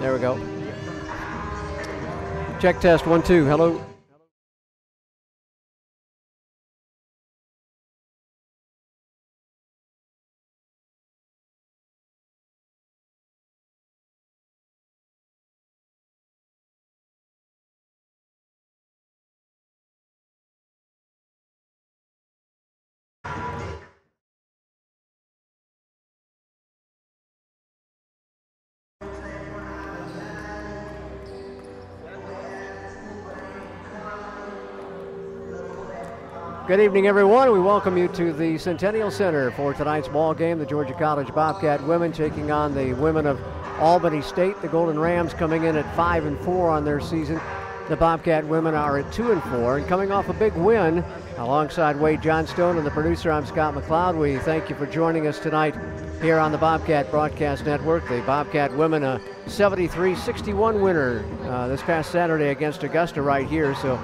There we go. Check test 1, 2. Hello. Good evening, everyone. We welcome you to the Centennial Center for tonight's ball game. The Georgia College Bobcat women taking on the women of Albany State. The Golden Rams coming in at 5-4 on their season. The Bobcat women are at 2-4 and coming off a big win. Alongside Wade Johnstone and the producer, I'm Scott McLeod. We thank you for joining us tonight here on the Bobcat Broadcast Network. The Bobcat women a 73-61 winner this past Saturday against Augusta right here. So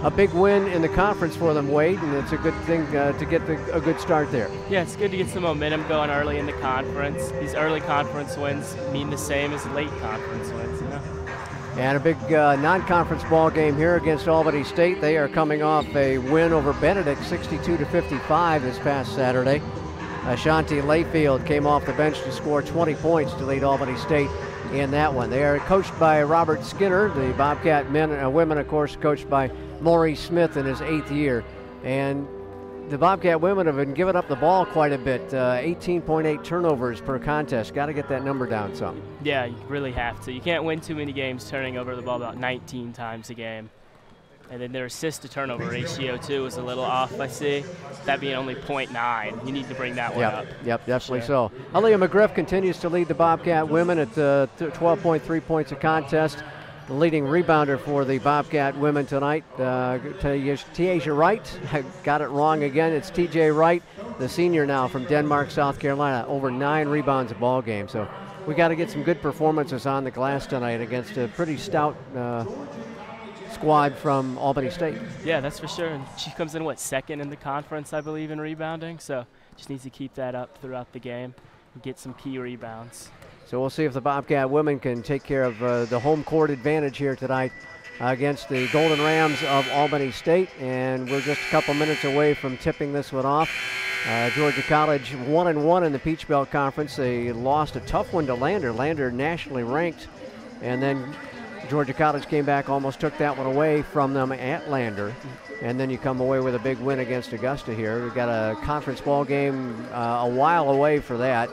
a big win in the conference for them, Wade, and it's a good thing to get a good start there. Yeah, it's good to get some momentum going early in the conference. These early conference wins mean the same as late conference wins, you know? And a big non-conference ball game here against Albany State. They are coming off a win over Benedict, 62-55 this past Saturday. Ashanti Layfield came off the bench to score 20 points to lead Albany State in that one. They are coached by Robert Skinner. The Bobcat women, of course, coached by Maury Smith in his 8th year. And the Bobcat women have been giving up the ball quite a bit, 18.8 turnovers per contest. Got to get that number down some. Yeah, you really have to. You can't win too many games turning over the ball about 19 times a game. And then their assist-to-turnover ratio, too, is a little off, I see. That being only 0.9. You need to bring that one up. Yep, definitely so. Aaliyah McGriff continues to lead the Bobcat women at 12.3 points a contest. The leading rebounder for the Bobcat women tonight, Tiaja Wright. I got it wrong again. It's TJ Wright, the senior now from Denmark, South Carolina. Over 9 rebounds a ball game. So we got to get some good performances on the glass tonight against a pretty stout squad from Albany State. Yeah, that's for sure. And she comes in, second in the conference, I believe, in rebounding. So just needs to keep that up throughout the game and get some key rebounds. So we'll see if the Bobcat women can take care of the home court advantage here tonight against the Golden Rams of Albany State. And we're just a couple minutes away from tipping this one off. Georgia College 1-1 in the Peach Belt Conference. They lost a tough one to Lander. Lander nationally ranked. And then Georgia College came back, almost took that one away from them at Lander. And then you come away with a big win against Augusta here. We've got a conference ball game a while away for that.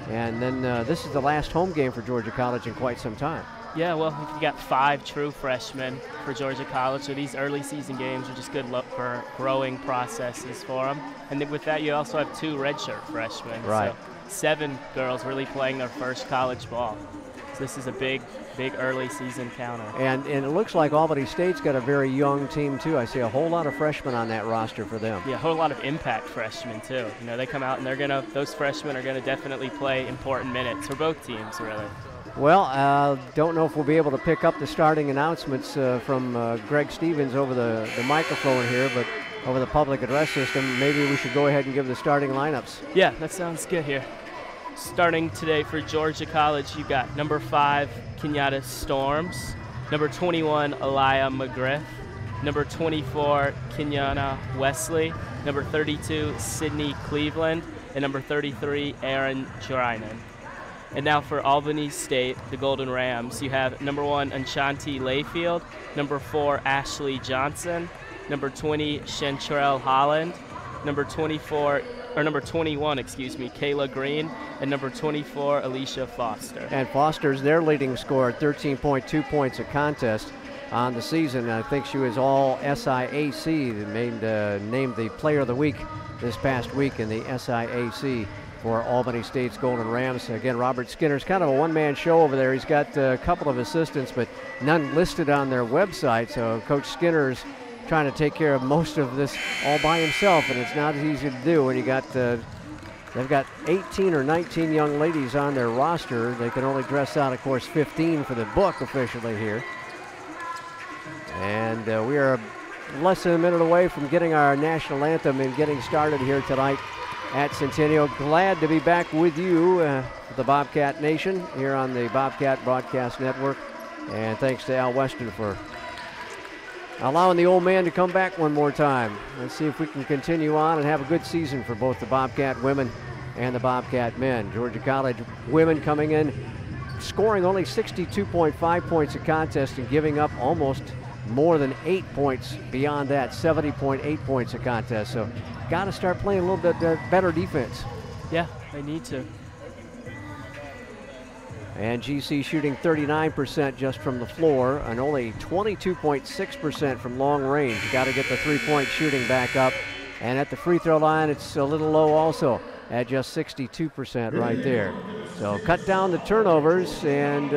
And then this is the last home game for Georgia College in quite some time. Yeah, well, you got 5 true freshmen for Georgia College, so these early season games are just good luck for growing processes for them. And then with that, you also have 2 redshirt freshmen. Right. So 7 girls really playing their first college ball. So this is a big early season counter. And it looks like Albany State's got a very young team too. I see a whole lot of freshmen on that roster for them. Yeah, a whole lot of impact freshmen too. You know, they come out and those freshmen are gonna definitely play important minutes for both teams, really. Well, don't know if we'll be able to pick up the starting announcements from Greg Stevens over the microphone here, but over the public address system, maybe we should go ahead and give the starting lineups. Yeah, that sounds good here. Starting today for Georgia College, you've got number 5, Kenyatta Storms, number 21, Aaliyah McGriff, number 24, Kenyana Wesley, number 32, Sydney Cleveland, and number 33, Aaron Jurinen. And now for Albany State, the Golden Rams, you have number 1, Ashanti Layfield, number 4, Ashley Johnson, number 20, Chantrell Holland, number 21, Kayla Green, and number 24, Alicia Foster. And Foster's their leading scorer at 13.2 points a contest on the season. I think she was all SIAC, named the Player of the Week this past week in the SIAC for Albany State's Golden Rams. Again, Robert Skinner's kind of a one-man show over there. He's got a couple of assistants, but none listed on their website, so Coach Skinner's trying to take care of most of this all by himself, and it's not as easy to do when you got they've got 18 or 19 young ladies on their roster. They can only dress out, of course, 15 for the book officially here. And we are less than a minute away from getting our national anthem and getting started here tonight at Centennial. Glad to be back with you, the Bobcat Nation, here on the Bobcat Broadcast Network. And thanks to Al Weston for allowing the old man to come back one more time. Let's see if we can continue on and have a good season for both the Bobcat women and the Bobcat men. Georgia College women coming in, scoring only 62.5 points a contest and giving up almost more than 8 points beyond that, 70.8 points a contest. So got to start playing a little bit better defense. Yeah, they need to. And GC shooting 39% just from the floor and only 22.6% from long range. Got to get the three-point shooting back up. And at the free throw line, it's a little low also at just 62% right there. So cut down the turnovers and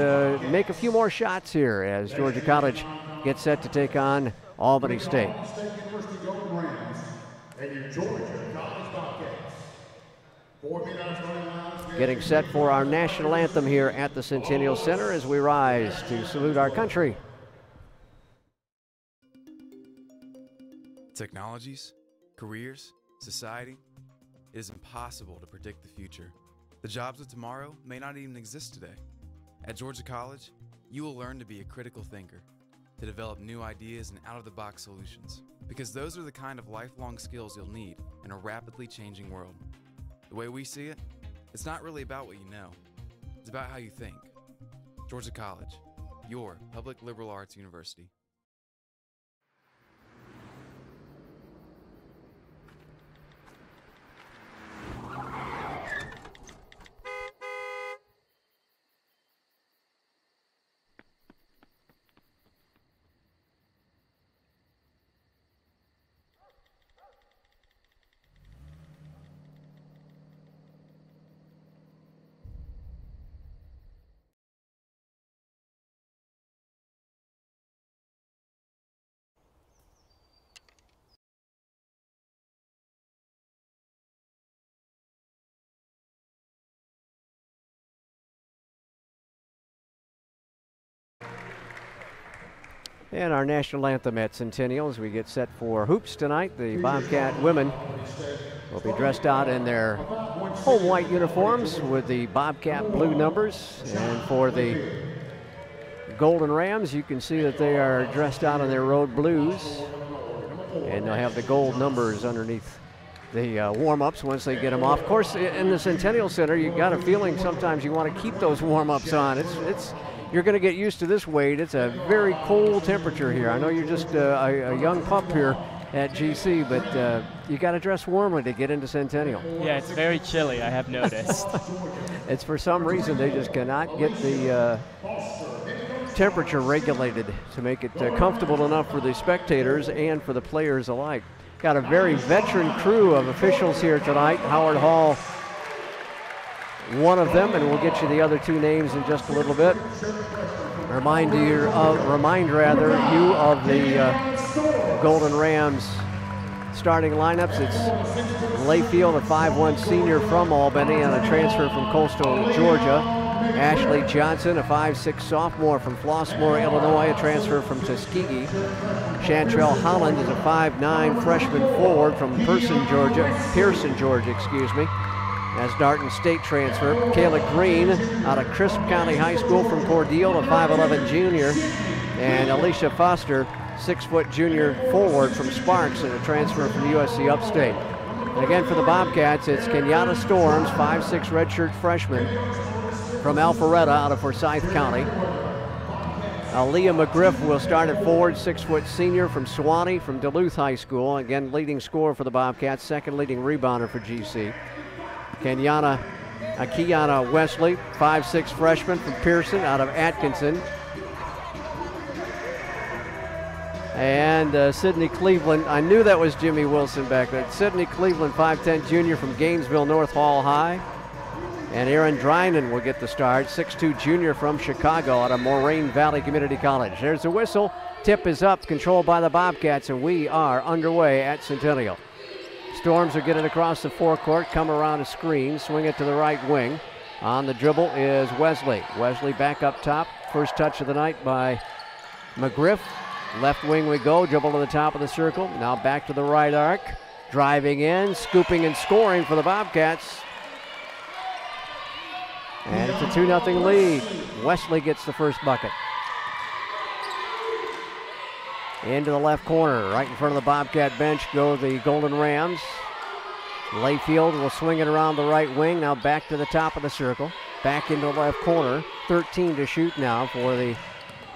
make a few more shots here as Georgia College gets set to take on Albany State. Getting set for our national anthem here at the Centennial Center as we rise to salute our country. Technologies, careers, society. It is impossible to predict the future. The jobs of tomorrow may not even exist today. At Georgia College, you will learn to be a critical thinker, to develop new ideas and out-of-the-box solutions, because those are the kind of lifelong skills you'll need in a rapidly changing world. The way we see it, it's not really about what you know. It's about how you think. Georgia College, your public liberal arts university. And our national anthem at Centennial as we get set for hoops tonight. The Bobcat women will be dressed out in their home white uniforms with the Bobcat blue numbers. And for the Golden Rams, you can see that they are dressed out in their road blues. And they'll have the gold numbers underneath the warm-ups once they get them off. Of course, in the Centennial Center, you got a feeling sometimes you want to keep those warm-ups on. You're going to get used to this, Wade. It's a very cold temperature here. I know you're just a young pup here at GC, but you got to dress warmly to get into Centennial. Yeah, it's very chilly, I have noticed. It's for some reason they just cannot get the temperature regulated to make it comfortable enough for the spectators and for the players alike. Got a very veteran crew of officials here tonight. Howard Hall, one of them, and we'll get you the other two names in just a little bit. Remind you of the Golden Rams starting lineups. It's Layfield, a 5'1" senior from Albany and a transfer from Coastal Georgia. Ashley Johnson, a 5'6" sophomore from Flossmoor, Illinois, a transfer from Tuskegee. Chantrell Holland is a 5'9" freshman forward from Pearson, Georgia, as Darton State transfer. Kayla Green out of Crisp County High School from Cordele, a 5'11" junior. And Alicia Foster, 6' junior forward from Sparks and a transfer from USC Upstate. And again for the Bobcats, it's Kenyatta Storms, 5'6" redshirt freshman from Alpharetta out of Forsyth County. Leah McGriff will start at forward, 6' senior from Sewanee from Duluth High School. Again, leading scorer for the Bobcats, second leading rebounder for GC. Kiana Wesley, 5'6" freshman from Pearson out of Atkinson. And Sydney Cleveland, I knew that was Jimmy Wilson back there. Sydney Cleveland, 5'10" junior from Gainesville North Hall High. And Aaron Drynan will get the start, 6'2" junior from Chicago out of Moraine Valley Community College. There's the whistle. Tip is up, controlled by the Bobcats, and we are underway at Centennial. Storms are getting across the forecourt, come around a screen, swing it to the right wing. On the dribble is Wesley. Wesley back up top. First touch of the night by McGriff. Left wing we go, dribble to the top of the circle. Now back to the right arc. driving in, scooping and scoring for the Bobcats. And it's a 2-0 lead. Wesley gets the first bucket. Into the left corner, right in front of the Bobcat bench go the Golden Rams. Layfield will swing it around the right wing, now back to the top of the circle. Back into the left corner, 13 to shoot now for the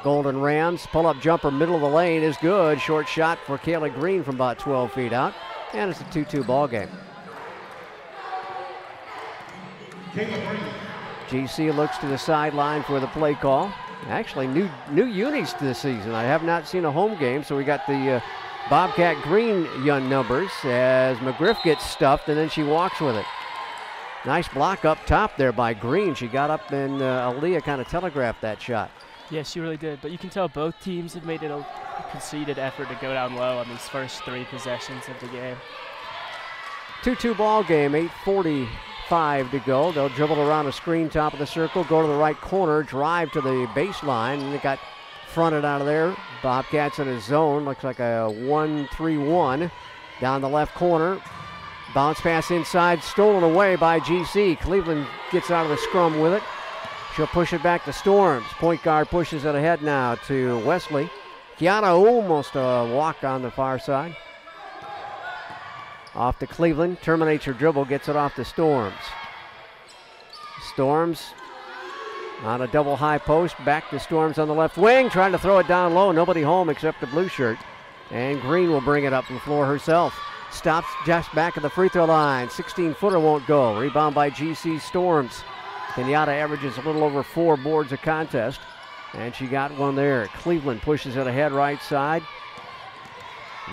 Golden Rams. Pull-up jumper, middle of the lane is good. Short shot for Kayla Green from about 12 feet out. And it's a 2-2 ball game. GC looks to the sideline for the play call. Actually, new unis this season. I have not seen a home game, so we got the Bobcat Green young numbers as McGriff gets stuffed and then she walks with it. Nice block up top there by Green. She got up and Aaliyah kind of telegraphed that shot. Yeah, she really did. But you can tell both teams have made it a conceded effort to go down low on these first 3 possessions of the game. 2-2 ball game, 8:45 to go. They'll dribble around a screen top of the circle, go to the right corner, drive to the baseline, and it got fronted out of there. Bobcats in a zone, looks like a 1-3-1. Down the left corner, bounce pass inside, stolen away by GC. Cleveland gets out of the scrum with it. She'll push it back to Storms. Point guard pushes it ahead now to Wesley. Kiana almost a walk on the far side. Off to Cleveland, terminates her dribble, gets it off to Storms. Storms on a double high post, back to Storms on the left wing, trying to throw it down low. Nobody home except the blue shirt. And Green will bring it up from the floor herself. Stops just back of the free throw line. 16-footer won't go. Rebound by GC Storms. Kenyatta averages a little over 4 boards a contest. And she got one there. Cleveland pushes it ahead right side.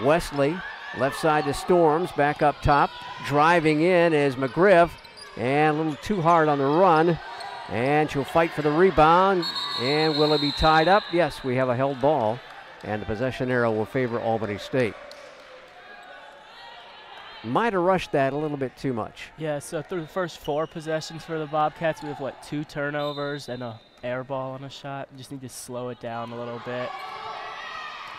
Wesley, left side to Storms, back up top. Driving in is McGriff. And a little too hard on the run. And she'll fight for the rebound. And will it be tied up? Yes, we have a held ball. And the possession arrow will favor Albany State. Might have rushed that a little bit too much. Yeah, so through the first 4 possessions for the Bobcats, we have, 2 turnovers and a air ball on a shot. We just need to slow it down a little bit.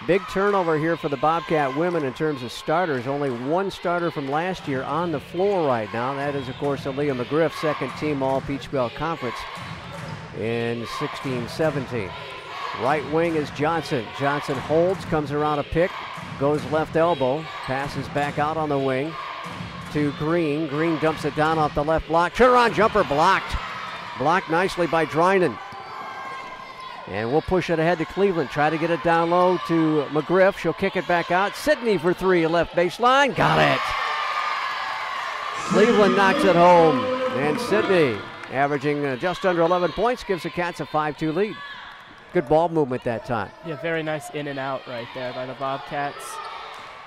Big turnover here for the Bobcat women in terms of starters. Only 1 starter from last year on the floor right now. That is, of course, Aaliyah McGriff, second team All-Peach Belt Conference in 16-17. Right wing is Johnson. Johnson holds, comes around a pick, goes left elbow, passes back out on the wing to Green. Green dumps it down off the left block. Turnaround jumper blocked. Blocked nicely by Drynan. And we'll push it ahead to Cleveland. Try to get it down low to McGriff. She'll kick it back out. Sydney for 3, left baseline. Got it. Cleveland knocks it home. And Sydney, averaging just under 11 points, gives the Cats a 5-2 lead. Good ball movement that time. Yeah, very nice in and out right there by the Bobcats.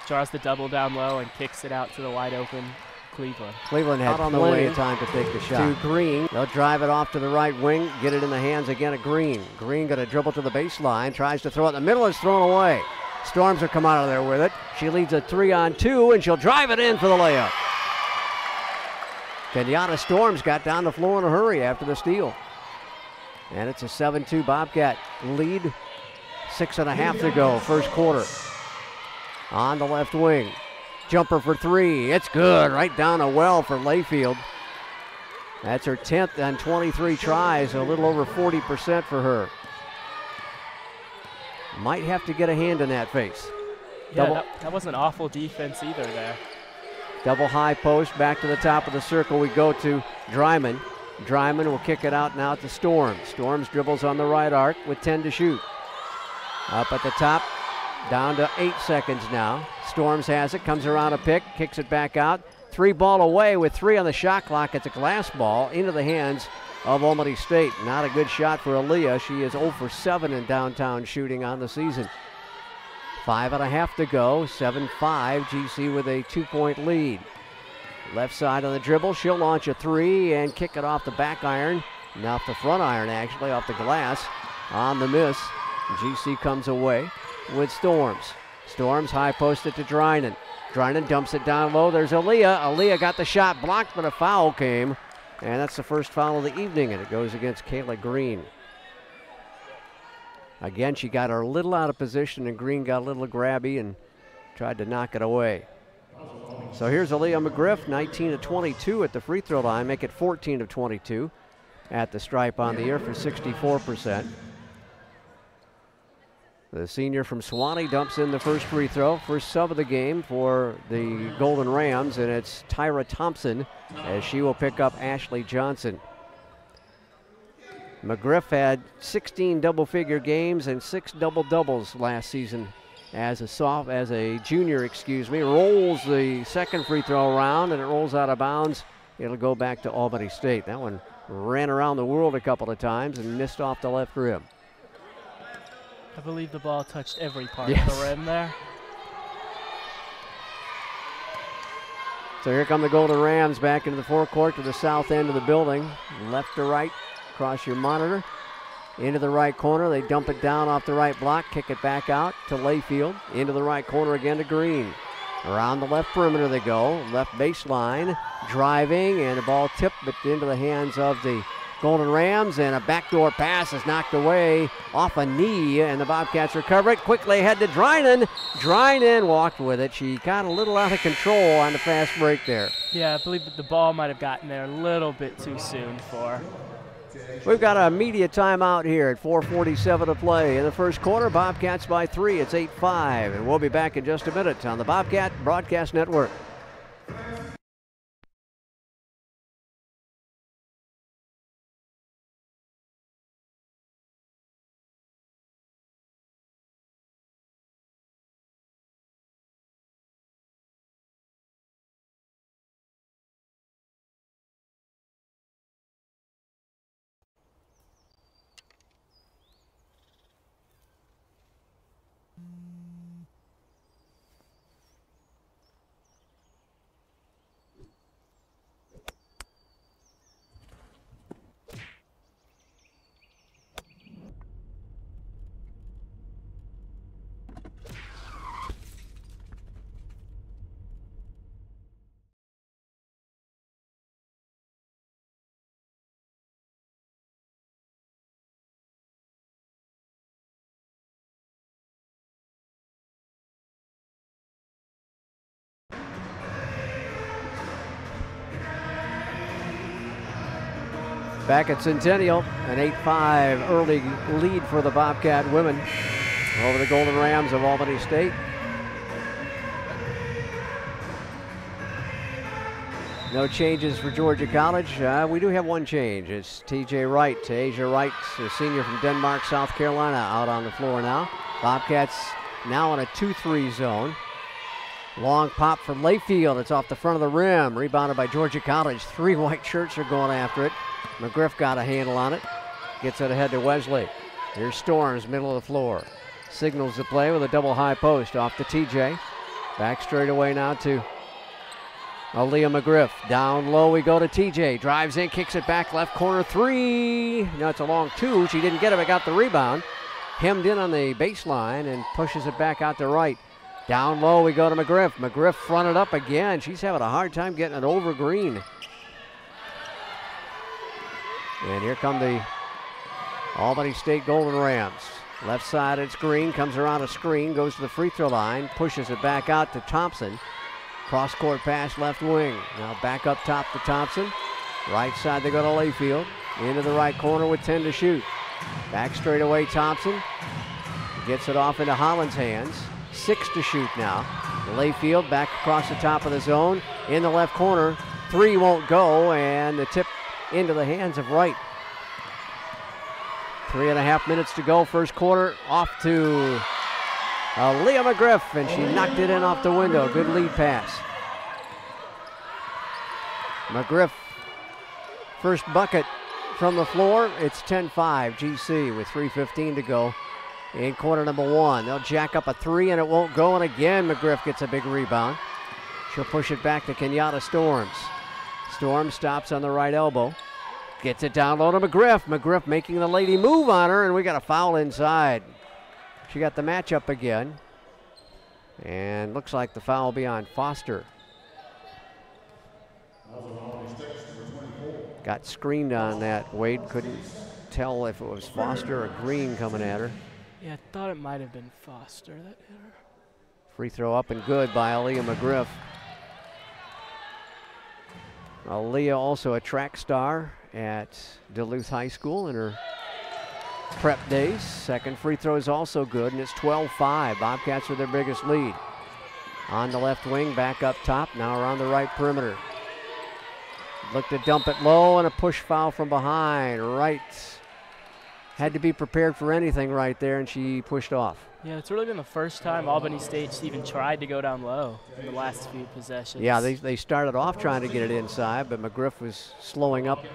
Draws the double down low and kicks it out to the wide open Cleveland. Cleveland had plenty of time to take the shot. To Green. They'll drive it off to the right wing, get it in the hands again of Green. Green going to dribble to the baseline, tries to throw it in the middle, it's thrown away. Storms will come out of there with it. She leads a 3-on-2, and she'll drive it in for the layup. Kenyatta Storms got down the floor in a hurry after the steal. And it's a 7-2 Bobcat lead. 6.5 to go, first quarter. On the left wing. Jumper for 3. It's good. Right down a well for Layfield. That's her 10th on 23 tries. A little over 40% for her. Might have to get a hand in that face. Yeah, that wasn't awful defense either there. Double high post. Back to the top of the circle we go to Dryman. Dryman will kick it out now to Storms. Storms dribbles on the right arc with 10 to shoot. Up at the top, down to 8 seconds now. Storms has it, comes around a pick, kicks it back out. 3 ball away with 3 on the shot clock. It's a glass ball into the hands of Albany State. Not a good shot for Aaliyah. She is 0 for 7 in downtown shooting on the season. 5.5 to go, 7-5. GC with a 2-point lead. Left side on the dribble, she'll launch a 3 and kick it off the back iron. Now off the front iron, actually, off the glass. On the miss, GC comes away with Storms. Storms high posted to Drynan. Drynan dumps it down low. There's Aaliyah. Aaliyah got the shot blocked, but a foul came. And that's the first foul of the evening, and it goes against Kayla Green. Again, she got her a little out of position, and Green got a little grabby and tried to knock it away. So here's Aaliyah McGriff, 19 of 22 at the free throw line, make it 14 of 22 at the stripe on the year for 64%. The senior from Suwannee dumps in the first free throw. First sub of the game for the Golden Rams, and it's Tyra Thompson as she will pick up Ashley Johnson. McGriff had 16 double-figure games and 6 double-doubles last season as a junior, rolls the second free throw around, and it rolls out of bounds. It'll go back to Albany State. That one ran around the world a couple of times and missed off the left rim. I believe the ball touched every part of the rim there. So here come the Golden Rams back into the forecourt to the south end of the building. Left to right, across your monitor. Into the right corner, they dump it down off the right block, kick it back out to Layfield. Into the right corner again to Green. Around the left perimeter they go, left baseline, driving, and the ball tipped but into the hands of the Golden Rams, and a backdoor pass is knocked away off a knee, and the Bobcats recover it. Quickly ahead to Drynan. Drynan walked with it. She got a little out of control on the fast break there. Yeah, I believe that the ball might have gotten there a little bit too soon for her. We've got a media timeout here at 4:47 to play. In the first quarter, Bobcats by 3. It's 8-5, and we'll be back in just a minute on the Bobcat Broadcast Network. Back at Centennial, an 8-5 early lead for the Bobcat women over the Golden Rams of Albany State. No changes for Georgia College. We do have one change. It's T.J. Wright, Asia Wright, a senior from Denmark, South Carolina, out on the floor now. Bobcats now in a 2-3 zone. Long pop from Layfield. It's off the front of the rim. Rebounded by Georgia College. 3 white shirts are going after it. McGriff got a handle on it. Gets it ahead to Wesley. Here's Storms, middle of the floor. Signals the play with a double high post off to TJ. Back straight away now to Aaliyah McGriff. Down low we go to TJ. Drives in, kicks it back, left corner 3. No, it's a long 2. She didn't get it, but got the rebound. Hemmed in on the baseline and pushes it back out to right. Down low we go to McGriff. McGriff fronted up again. She's having a hard time getting it over Green. And here come the Albany State Golden Rams. Left side, it's Green, comes around a screen, goes to the free throw line, pushes it back out to Thompson. Cross-court pass left wing. Now back up top to Thompson. Right side, they go to Layfield. Into the right corner with 10 to shoot. Back straight away, Thompson. Gets it off into Holland's hands. 6 to shoot now. Layfield back across the top of the zone. In the left corner, 3 won't go, and the tip into the hands of Wright. 3.5 minutes to go, first quarter. Off to Aaliyah McGriff, and she knocked it in off the window. Good lead pass. McGriff, first bucket from the floor. It's 10-5 GC with 3:15 to go in quarter number 1. They'll jack up a 3, and it won't go, and again McGriff gets a big rebound. She'll push it back to Kenyatta Storms. Storm stops on the right elbow. Gets it down low to McGriff. McGriff making the lady move on her, and we got a foul inside. She got the matchup again. And looks like the foul will be on Foster. Got screened on that. Wade couldn't tell if it was Foster or Green coming at her. Yeah, I thought it might have been Foster that hit her. Free throw up and good by Aaliyah McGriff. Aaliyah also a track star at Duluth High School in her prep days. Second free throw is also good, and it's 12-5. Bobcats with their biggest lead. On the left wing, back up top, now around the right perimeter. Look to dump it low, and a push foul from behind. Wright had to be prepared for anything right there, and she pushed off. Yeah, it's really been the first time Albany State's even tried to go down low in the last few possessions. Yeah, they started off trying to get it inside, but McGriff was slowing up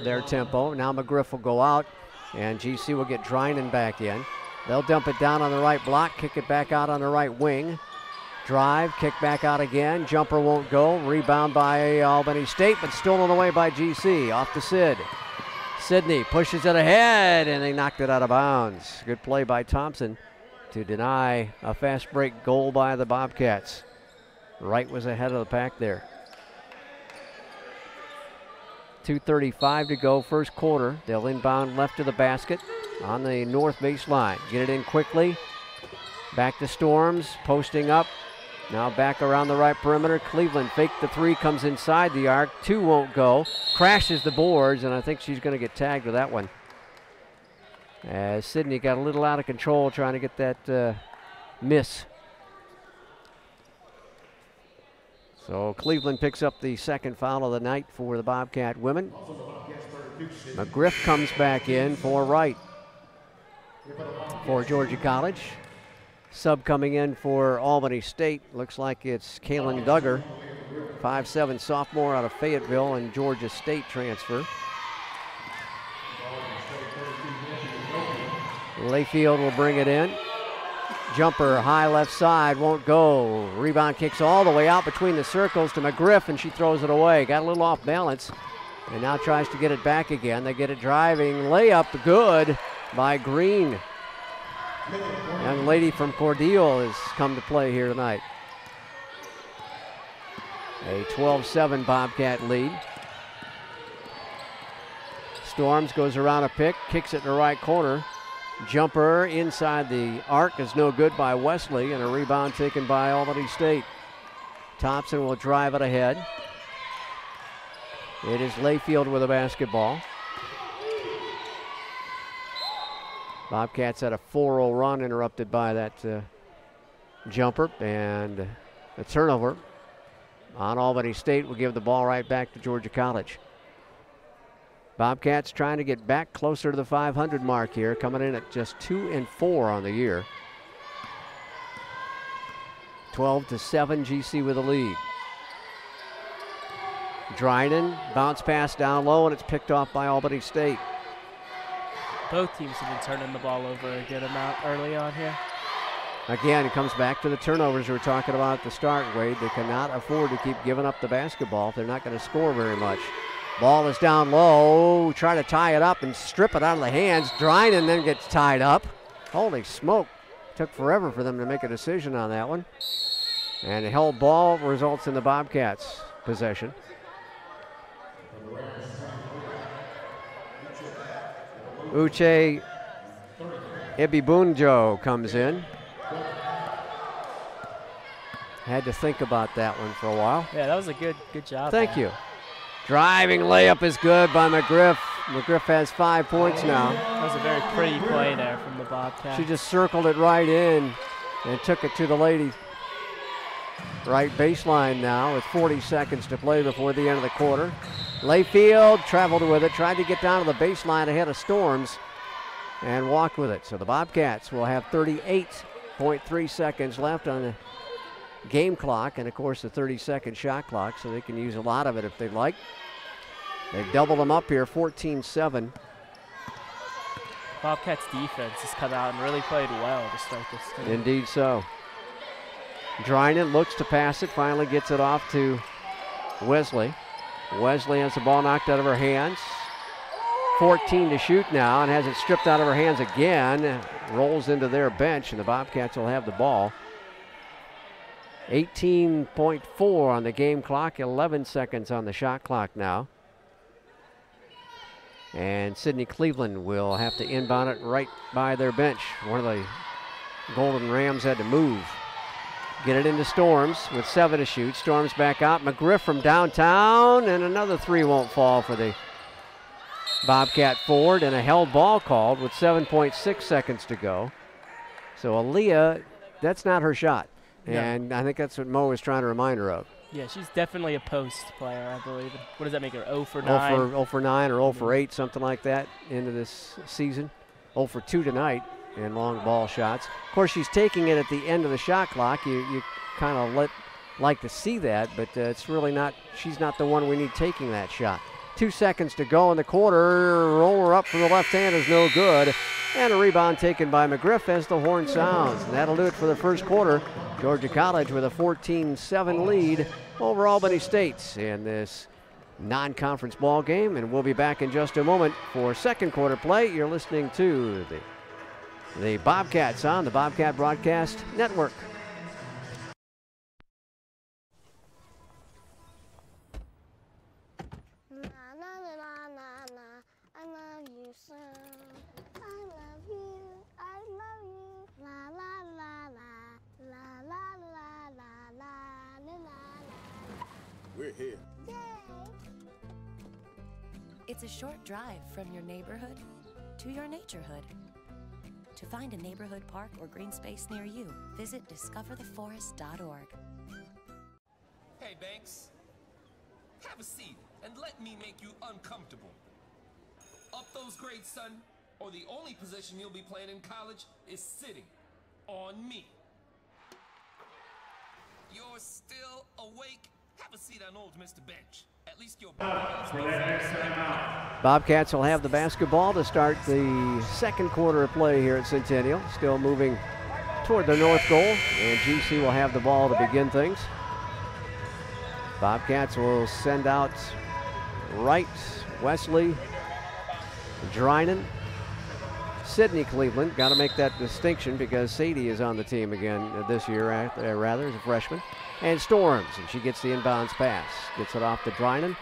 their tempo. Now McGriff will go out, and GC will get Drinan back in. They'll dump it down on the right block, kick it back out on the right wing. Drive, kick back out again. Jumper won't go. Rebound by Albany State, but stolen away by GC. Off to Sid. Sidney pushes it ahead, and they knocked it out of bounds. Good play by Thompson to deny a fast break goal by the Bobcats. Wright was ahead of the pack there. 2:35 to go, first quarter. They'll inbound left to the basket on the north baseline. Get it in quickly. Back to Storms, posting up. Now back around the right perimeter. Cleveland faked the three, comes inside the arc. Two won't go. Crashes the boards, and I think she's going to get tagged with that one. As Sidney got a little out of control trying to get that miss. So Cleveland picks up the second foul of the night for the Bobcat women. McGriff comes back in for Wright for Georgia College. Sub coming in for Albany State. Looks like it's Kaylin Duggar, 5'7" sophomore out of Fayetteville and Georgia State transfer. Layfield will bring it in. Jumper high left side, won't go. Rebound kicks all the way out between the circles to McGriff, and she throws it away. Got a little off balance and now tries to get it back again. They get it driving. Layup good by Green. Young lady from Cordele has come to play here tonight. A 12-7 Bobcat lead. Storms goes around a pick, kicks it in the right corner. Jumper inside the arc is no good by Wesley, and a rebound taken by Albany State. Thompson will drive it ahead. It is Layfield with a basketball. Bobcats had a 4-0 run, interrupted by that jumper, and a turnover on Albany State will give the ball right back to Georgia College. Bobcats trying to get back closer to the 500 mark here, coming in at just 2-4 on the year. 12-7, GC with a lead. Drinan, bounce pass down low, and it's picked off by Albany State. Both teams have been turning the ball over a good amount early on here. Again, it comes back to the turnovers we were talking about at the start, Wade. They cannot afford to keep giving up the basketball if they're not going to score very much. Ball is down low. Try to tie it up and strip it out of the hands. Drinan then gets tied up. Holy smoke. Took forever for them to make a decision on that one. And a held ball results in the Bobcats' possession. Uche Ibibunjo comes in. Had to think about that one for a while. Yeah, that was a good job. Thank you. Driving layup is good by McGriff. McGriff has 5 points now. That was a very pretty play there from the Bobcats. She just circled it right in and took it to the lady. Right baseline now with 40 seconds to play before the end of the quarter. Layfield traveled with it, tried to get down to the baseline ahead of Storms and walked with it. So the Bobcats will have 38.3 seconds left on the game clock, and of course the 30-second shot clock, so they can use a lot of it if they'd like. They've doubled them up here, 14-7. Bobcats defense has come out and really played well to start this game. Indeed so. Drinan looks to pass it, finally gets it off to Wesley. Wesley has the ball knocked out of her hands. 14 to shoot now and has it stripped out of her hands again. Rolls into their bench, and the Bobcats will have the ball. 18.4 on the game clock, 11 seconds on the shot clock now. And Sydney Cleveland will have to inbound it right by their bench. One of the Golden Rams had to move. Get it into Storms with 7 to shoot. Storms back out. McGriff from downtown, and another 3 won't fall for the Bobcat forward, and a held ball called with 7.6 seconds to go. So Aaliyah, that's not her shot. And I think that's what Mo was trying to remind her of. Yeah, she's definitely a post player, I believe. What does that make her, 0 for 9? 0 for 9 or 0 for 8, something like that, into this season. 0 for 2 tonight in long ball shots. Of course, she's taking it at the end of the shot clock. You kind of like to see that, but it's really not, she's not the one we need taking that shot. 2 seconds to go in the quarter. Roller up from the left hand is no good. And a rebound taken by McGriff as the horn sounds. And that'll do it for the first quarter. Georgia College with a 14-7 lead over Albany State in this non-conference ball game. And we'll be back in just a moment for second quarter play. You're listening to the Bobcats on the Bobcat Broadcast Network. We're here. Yay! It's a short drive from your neighborhood to your naturehood. To find a neighborhood park or green space near you, visit discovertheforest.org. Hey, Banks. Have a seat and let me make you uncomfortable. Up those grades, son, or the only position you'll be playing in college is sitting on me. You're still awake? Have a seat on old Mr. Bench. At least your Bobcats will have the basketball to start the second quarter of play here at Centennial. Still moving toward the north goal, and GC will have the ball to begin things. Bobcats will send out Wright, Wesley, Drinan, Sydney Cleveland. Got to make that distinction because Sadie is on the team again this year, rather, as a freshman. And Storms, and she gets the inbounds pass. Gets it off to Drinan.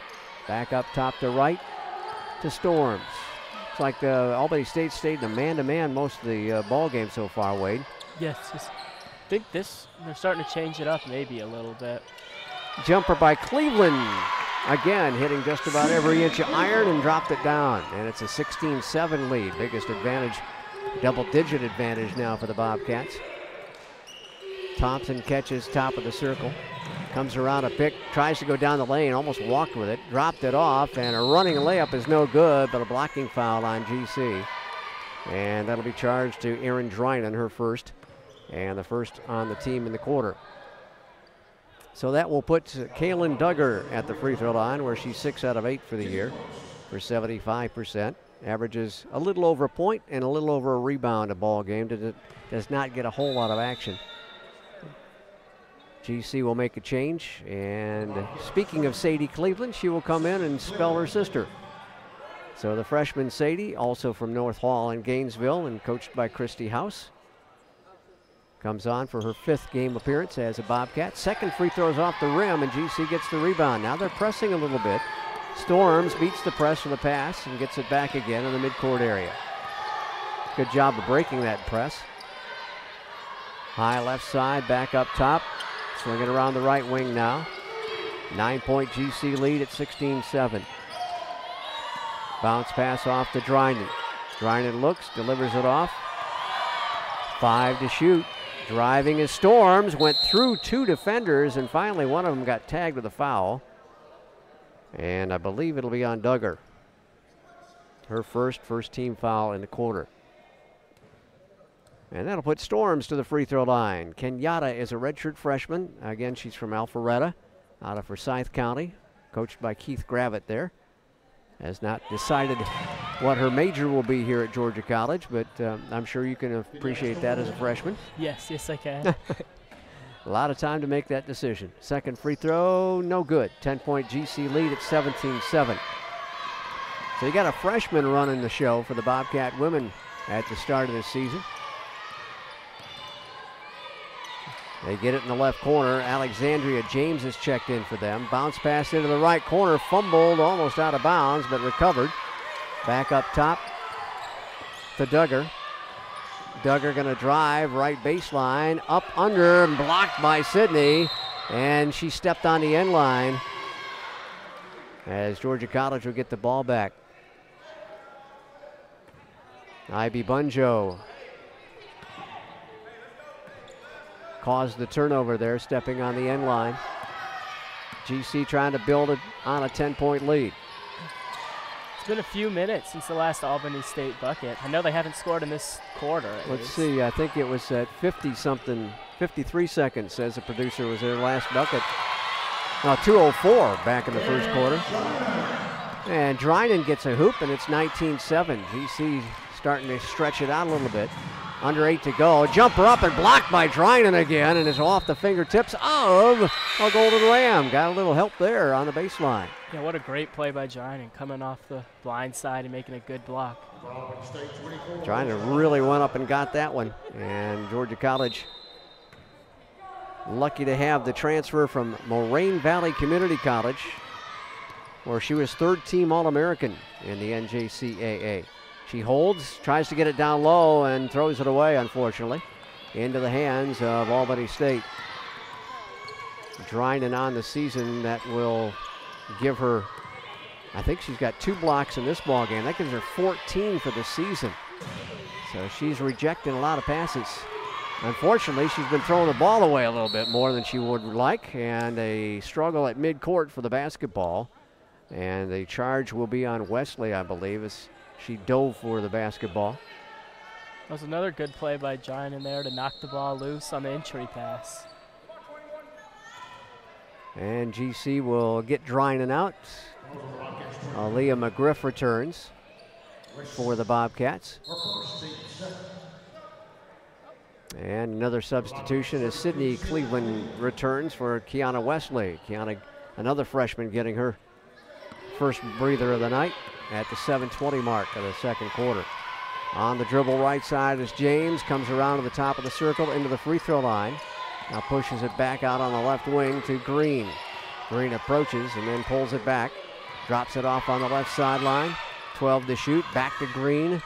Back up top to Wright to Storms. It's like Albany State stayed in a man-to-man most of the ball game so far, Wade. Yes, I think they're starting to change it up maybe a little bit. Jumper by Cleveland. Again, hitting just about every inch of iron and dropped it down. And it's a 16-7 lead. Biggest advantage, double-digit advantage now for the Bobcats. Thompson catches top of the circle. Comes around a pick, tries to go down the lane, almost walked with it, dropped it off, and a running layup is no good, but a blocking foul on GC. And that'll be charged to Erin Drinan, her first, and the first on the team in the quarter. So that will put Kaylin Duggar at the free throw line, where she's 6 out of 8 for the year for 75%. Averages a little over a point and a little over a rebound a ball game. Does not get a whole lot of action. GC will make a change, and speaking of Sadie Cleveland, she will come in and spell her sister. So the freshman Sadie, also from North Hall in Gainesville and coached by Christy House, comes on for her 5th game appearance as a Bobcat. Second free throws off the rim, and GC gets the rebound. Now they're pressing a little bit. Storms beats the press with a pass and gets it back again in the midcourt area. Good job of breaking that press. High left side, back up top. Swing it around the right wing now. 9-point GC lead at 16-7. Bounce pass off to Drinan. Drinan looks, delivers it off. 5 to shoot. Driving is Storms, went through 2 defenders, and finally one of them got tagged with a foul. And I believe it'll be on Duggar. Her first team foul in the quarter. And that'll put Storms to the free throw line. Kenyatta is a redshirt freshman. Again, she's from Alpharetta, out of Forsyth County, coached by Keith Gravitt there. Has not decided what her major will be here at Georgia College, but I'm sure you can appreciate that as a freshman. Yes, I can. A lot of time to make that decision. Second free throw, no good. 10-point GC lead at 17-7. So you got a freshman running the show for the Bobcat women at the start of this season. They get it in the left corner. Alexandria James is checked in for them. Bounce pass into the right corner. Fumbled, almost out of bounds, but recovered. Back up top to Duggar. Duggar going to drive right baseline, up under, and blocked by Sydney, and she stepped on the end line as Georgia College will get the ball back. Ivy Bunjo caused the turnover there, stepping on the end line. GC trying to build it on a 10-point lead. It's been a few minutes since the last Albany State bucket. I know they haven't scored in this quarter. Let's see, I think it was at 50-something, 53 seconds, says the producer, was their last bucket. 2:04 back in the first quarter. And Dryden gets a hoop, and it's 19-7. GC starting to stretch it out a little bit. Under 8 to go. Jumper up and blocked by Dryden again, and is off the fingertips of a Golden Ram. Got a little help there on the baseline. Yeah, what a great play by Dryden, coming off the blind side and making a good block. Dryden really went up and got that one. And Georgia College lucky to have the transfer from Moraine Valley Community College, where she was third-team All-American in the NJCAA. She holds, tries to get it down low, and throws it away, unfortunately, into the hands of Albany State. Dryden on the season, that will give her, I think she's got 2 blocks in this ball game. That gives her 14 for the season. So she's rejecting a lot of passes. Unfortunately, she's been throwing the ball away a little bit more than she would like, and a struggle at midcourt for the basketball. And the charge will be on Wesley, I believe, as she dove for the basketball. That was another good play by Dryden there to knock the ball loose on the entry pass. And GC will get Dryden out. Aaliyah McGriff returns for the Bobcats. And another substitution as Sydney Cleveland returns for Kiana Wesley. Kiana, another freshman, getting her first breather of the night at the 7:20 mark of the second quarter. On the dribble right side is James, comes around to the top of the circle into the free throw line. Now pushes it back out on the left wing to Green. Green approaches and then pulls it back. Drops it off on the left sideline. 12 to shoot, back to Green.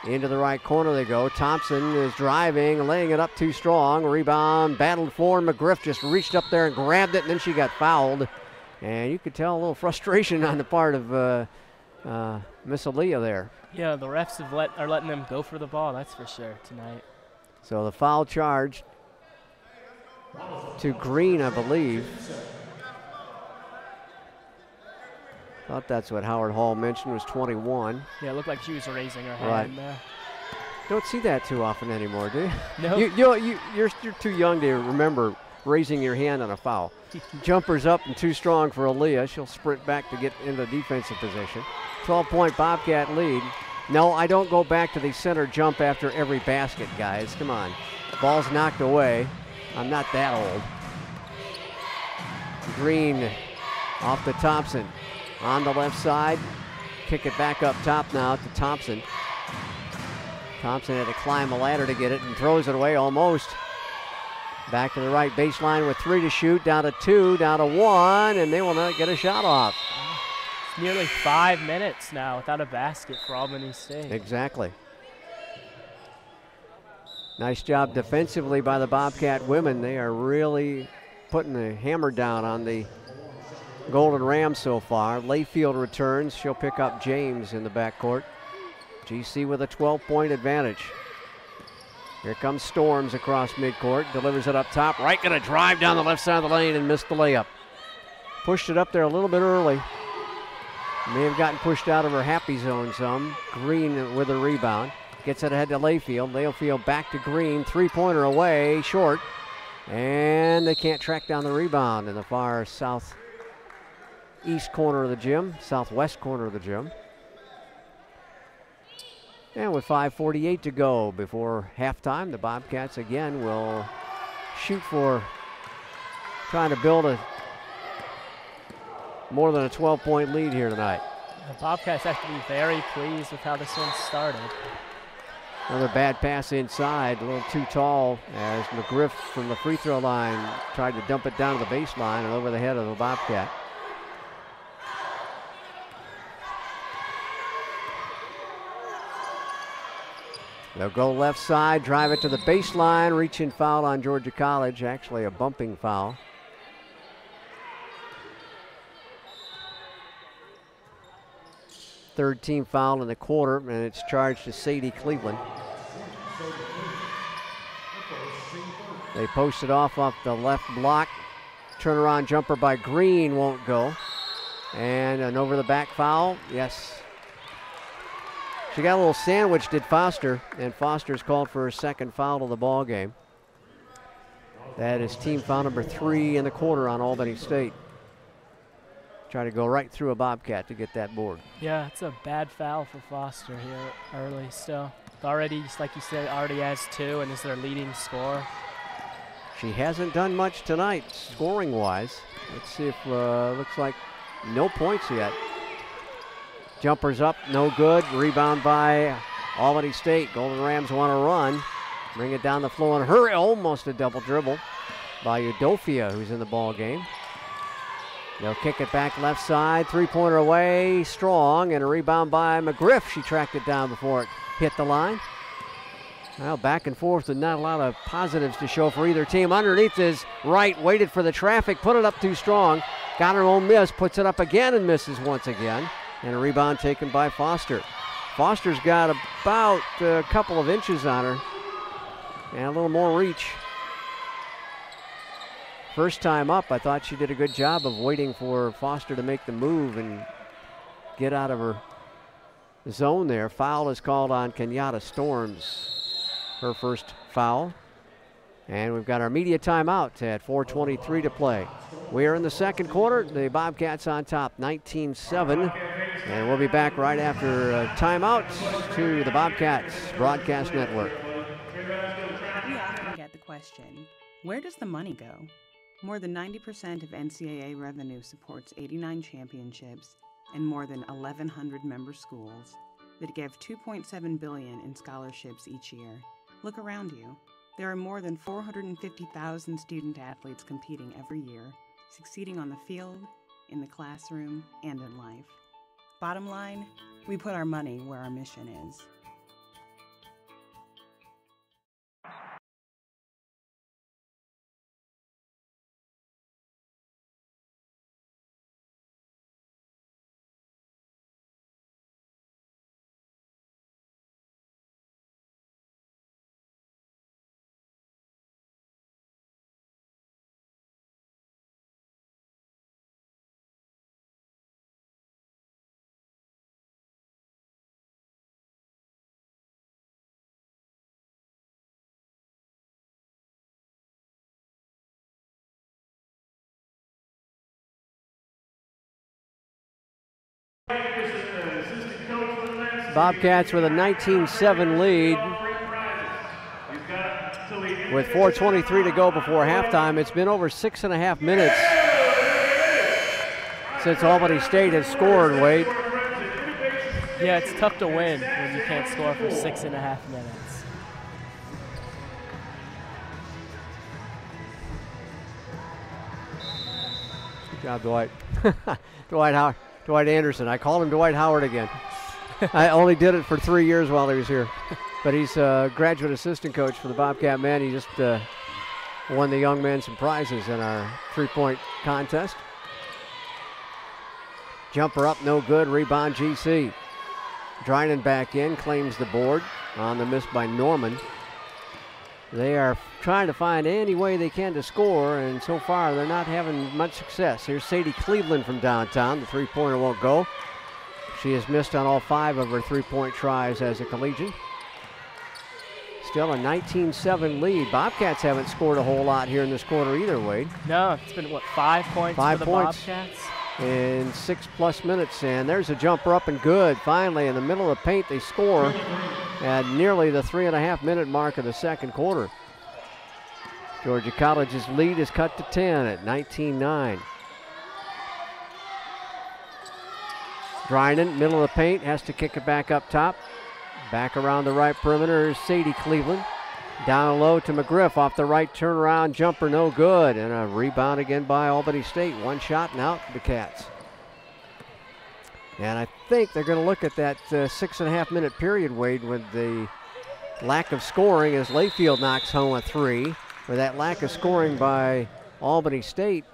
Into the right corner they go. Thompson is driving, laying it up too strong. Rebound, battled for. McGriff just reached up there and grabbed it, and then she got fouled. And you could tell a little frustration on the part of Miss Aaliyah there. Yeah, the refs are letting them go for the ball, that's for sure, tonight. So the foul charge to Green, I believe. Thought that's what Howard Hall mentioned, was 21. Yeah, it looked like she was raising her hand there. Don't see that too often anymore, do you? No. You're too young to remember raising your hand on a foul. Jumper's up and too strong for Aaliyah. She'll sprint back to get into defensive position. 12-point Bobcat lead. No, I don't go back to the center jump after every basket, guys. Come on. Ball's knocked away. I'm not that old. Green off to Thompson. On the left side. Kick it back up top now to Thompson. Thompson had to climb a ladder to get it and throws it away almost. Back to the right baseline with 3 to shoot. Down to 2, down to 1, and they will not get a shot off. It's nearly 5 minutes now without a basket for Albany State. Exactly. Nice job defensively by the Bobcat women. They are really putting the hammer down on the Golden Rams so far. Layfield returns. She'll pick up James in the backcourt. GC with a 12-point advantage. Here comes Storms across midcourt. Delivers it up top. Wright going to drive down the left side of the lane and missed the layup. Pushed it up there a little bit early. May have gotten pushed out of her happy zone some. Green with a rebound. Gets it ahead to Layfield. Layfield back to Green. Three-pointer away, short. And they can't track down the rebound in the far southeast corner of the gym, southwest corner of the gym. And with 5:48 to go before halftime, the Bobcats again will shoot for trying to build a more than a 12-point lead here tonight. The Bobcats have to be very pleased with how this one started. Another bad pass inside, a little too tall as McGriff from the free throw line tried to dump it down to the baseline and over the head of the Bobcat. They'll go left side, drive it to the baseline, reaching foul on Georgia College, actually a bumping foul. Third team foul in the quarter, and it's charged to Sadie Cleveland. They post it off the left block. Turnaround jumper by Green won't go. And an over the back foul, yes. She got a little sandwich, did Foster, and Foster's called for her second foul of the ball game. That is team foul number 3 in the quarter on Albany State. Try to go right through a Bobcat to get that board. Yeah, it's a bad foul for Foster here early still. Already, just like you said, already has 2 and is their leading scorer. She hasn't done much tonight, scoring-wise. Let's see if, looks like no points yet. Jumper's up, no good. Rebound by Albany State. Golden Rams want to run. Bring it down the floor and hurry. Almost a double dribble by Udofia, who's in the ball game. They'll kick it back left side. Three-pointer away, strong, and a rebound by McGriff. She tracked it down before it hit the line. Well, back and forth and not a lot of positives to show for either team. Underneath is Wright, waited for the traffic, put it up too strong. Got her own miss, puts it up again and misses once again. And a rebound taken by Foster. Foster's got about a couple of inches on her and a little more reach. First time up, I thought she did a good job of waiting for Foster to make the move and get out of her zone there. Foul is called on Kenyatta Storms, her first foul. And we've got our media timeout at 4:23 to play. We are in the second quarter. The Bobcats on top, 19-7. And we'll be back right after timeout to the Bobcats Broadcast Network. We often get the question, where does the money go? More than 90% of NCAA revenue supports 89 championships and more than 1,100 member schools that give $2.7 billion in scholarships each year. Look around you. There are more than 450,000 student athletes competing every year, succeeding on the field, in the classroom, and in life. Bottom line, we put our money where our mission is. Bobcats with a 19-7 lead with 4:23 to go before halftime. It's been over 6.5 minutes since Albany State has scored, Wade. Yeah, it's tough to win when you can't score for 6.5 minutes. Good job, Dwight. Dwight Anderson. I called him Dwight Howard again. I only did it for 3 years while he was here. But he's a graduate assistant coach for the Bobcat men. He just won the young men some prizes in our three-point contest. Jumper up, no good. Rebound, GC. Drynan back in, claims the board on the miss by Norman. They are trying to find any way they can to score, and so far they're not having much success. Here's Sadie Cleveland from downtown. The three-pointer won't go. She has missed on all 5 of her three-point tries as a collegian. Still a 19-7 lead. Bobcats haven't scored a whole lot here in this quarter either, Wade. No, it's been, what, 5 points 5 for the points Bobcats? In 6+ minutes, and there's a jumper up and good. Finally, in the middle of the paint, they score at nearly the 3.5-minute mark of the second quarter. Georgia College's lead is cut to 10 at 19-9. Drynan, middle of the paint, has to kick it back up top. Back around the right perimeter is Sadie Cleveland. Down low to McGriff, off the right turnaround jumper, no good. And a rebound again by Albany State. One shot and out for the Cats. And I think they're going to look at that 6.5-minute period, Wade, with the lack of scoring as Layfield knocks home a 3. Or that lack of scoring by Albany State,